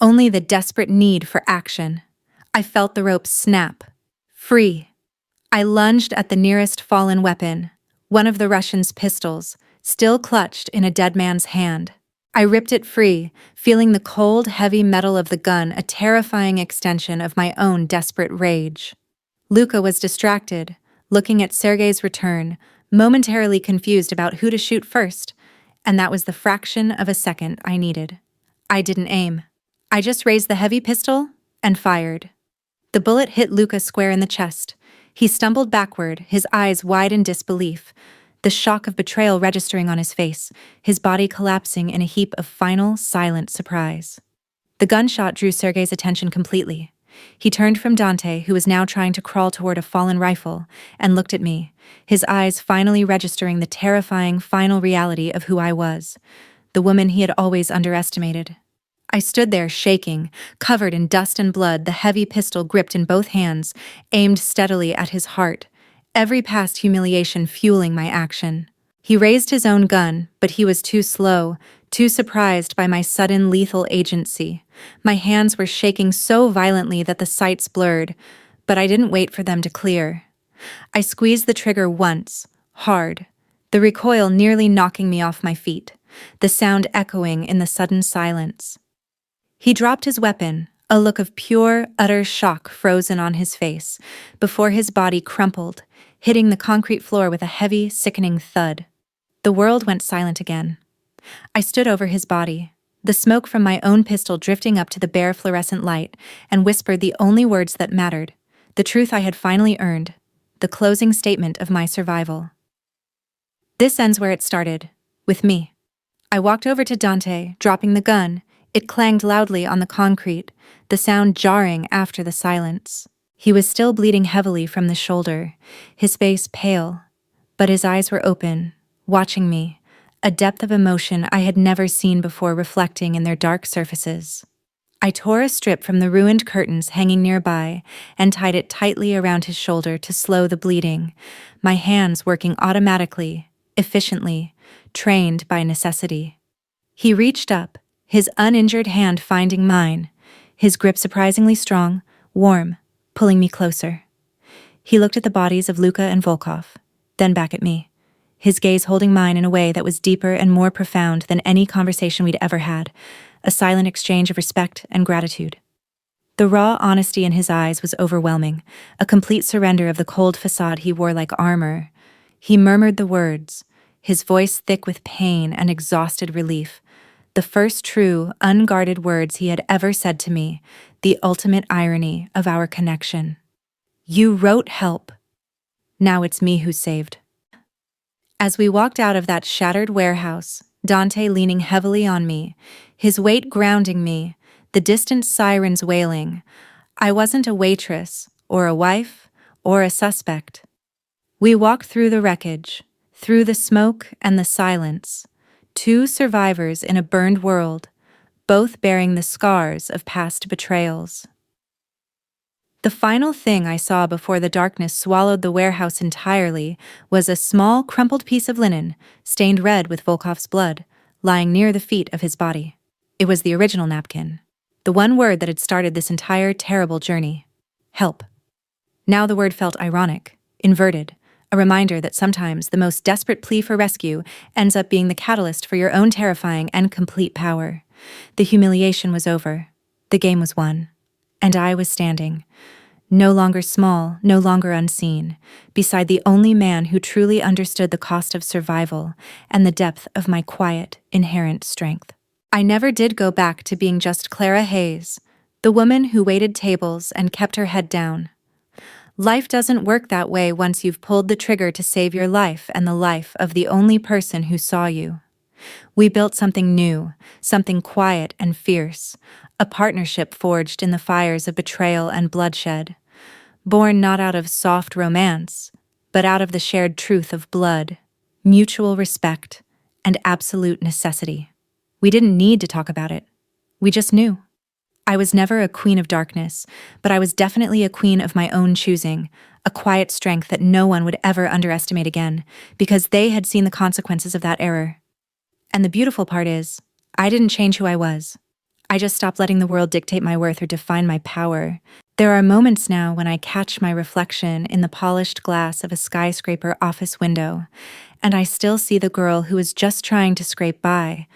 Only the desperate need for action. I felt the rope snap. Free. I lunged at the nearest fallen weapon, one of the Russian's pistols, still clutched in a dead man's hand. I ripped it free, feeling the cold, heavy metal of the gun a terrifying extension of my own desperate rage. Luca was distracted, looking at Sergei's return, momentarily confused about who to shoot first, and that was the fraction of a second I needed. I didn't aim. I just raised the heavy pistol and fired. The bullet hit Luca square in the chest. He stumbled backward, his eyes wide in disbelief, the shock of betrayal registering on his face, his body collapsing in a heap of final, silent surprise. The gunshot drew Sergei's attention completely. He turned from Dante, who was now trying to crawl toward a fallen rifle, and looked at me, his eyes finally registering the terrifying final reality of who I was, the woman he had always underestimated. I stood there shaking, covered in dust and blood, the heavy pistol gripped in both hands, aimed steadily at his heart, every past humiliation fueling my action. He raised his own gun, but he was too slow, too surprised by my sudden lethal agency. My hands were shaking so violently that the sights blurred, but I didn't wait for them to clear. I squeezed the trigger once, hard, the recoil nearly knocking me off my feet, the sound echoing in the sudden silence. He dropped his weapon, a look of pure, utter shock frozen on his face, before his body crumpled, hitting the concrete floor with a heavy, sickening thud. The world went silent again. I stood over his body, the smoke from my own pistol drifting up to the bare fluorescent light, and whispered the only words that mattered, the truth I had finally earned, the closing statement of my survival. This ends where it started, with me. I walked over to Dante, dropping the gun. It clanged loudly on the concrete, the sound jarring after the silence. He was still bleeding heavily from the shoulder, his face pale, but his eyes were open, watching me, a depth of emotion I had never seen before reflecting in their dark surfaces. I tore a strip from the ruined curtains hanging nearby and tied it tightly around his shoulder to slow the bleeding, my hands working automatically, efficiently, trained by necessity. He reached up, his uninjured hand finding mine, his grip surprisingly strong, warm, pulling me closer. He looked at the bodies of Luka and Volkov, then back at me, his gaze holding mine in a way that was deeper and more profound than any conversation we'd ever had, a silent exchange of respect and gratitude. The raw honesty in his eyes was overwhelming, a complete surrender of the cold facade he wore like armor. He murmured the words, his voice thick with pain and exhausted relief, the first true, unguarded words he had ever said to me, the ultimate irony of our connection. You wrote help. Now it's me who's saved. As we walked out of that shattered warehouse, Dante leaning heavily on me, his weight grounding me, the distant sirens wailing, I wasn't a waitress, or a wife, or a suspect. We walked through the wreckage, through the smoke and the silence, two survivors in a burned world, both bearing the scars of past betrayals. The final thing I saw before the darkness swallowed the warehouse entirely was a small, crumpled piece of linen, stained red with Volkov's blood, lying near the feet of his body. It was the original napkin, the one word that had started this entire terrible journey. Help. Now the word felt ironic, inverted, a reminder that sometimes the most desperate plea for rescue ends up being the catalyst for your own terrifying and complete power. The humiliation was over. The game was won. And I was standing, no longer small, no longer unseen, beside the only man who truly understood the cost of survival and the depth of my quiet, inherent strength. I never did go back to being just Clara Hayes, the woman who waited tables and kept her head down. Life doesn't work that way once you've pulled the trigger to save your life and the life of the only person who saw you. We built something new, something quiet and fierce, a partnership forged in the fires of betrayal and bloodshed, born not out of soft romance, but out of the shared truth of blood, mutual respect, and absolute necessity. We didn't need to talk about it. We just knew. I was never a queen of darkness, but I was definitely a queen of my own choosing, a quiet strength that no one would ever underestimate again, because they had seen the consequences of that error. And the beautiful part is, I didn't change who I was. I just stopped letting the world dictate my worth or define my power. There are moments now when I catch my reflection in the polished glass of a skyscraper office window, and I still see the girl who was just trying to scrape by,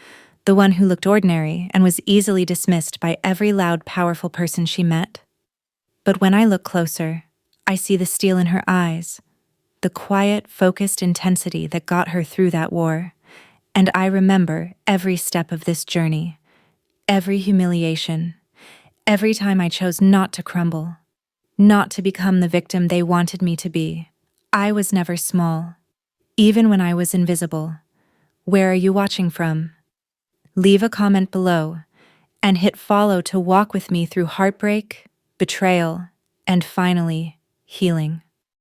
the one who looked ordinary and was easily dismissed by every loud, powerful person she met. But when I look closer, I see the steel in her eyes, the quiet, focused intensity that got her through that war. And I remember every step of this journey, every humiliation, every time I chose not to crumble, not to become the victim they wanted me to be. I was never small, even when I was invisible. Where are you watching from? Leave a comment below and hit follow to walk with me through heartbreak, betrayal, and finally, healing.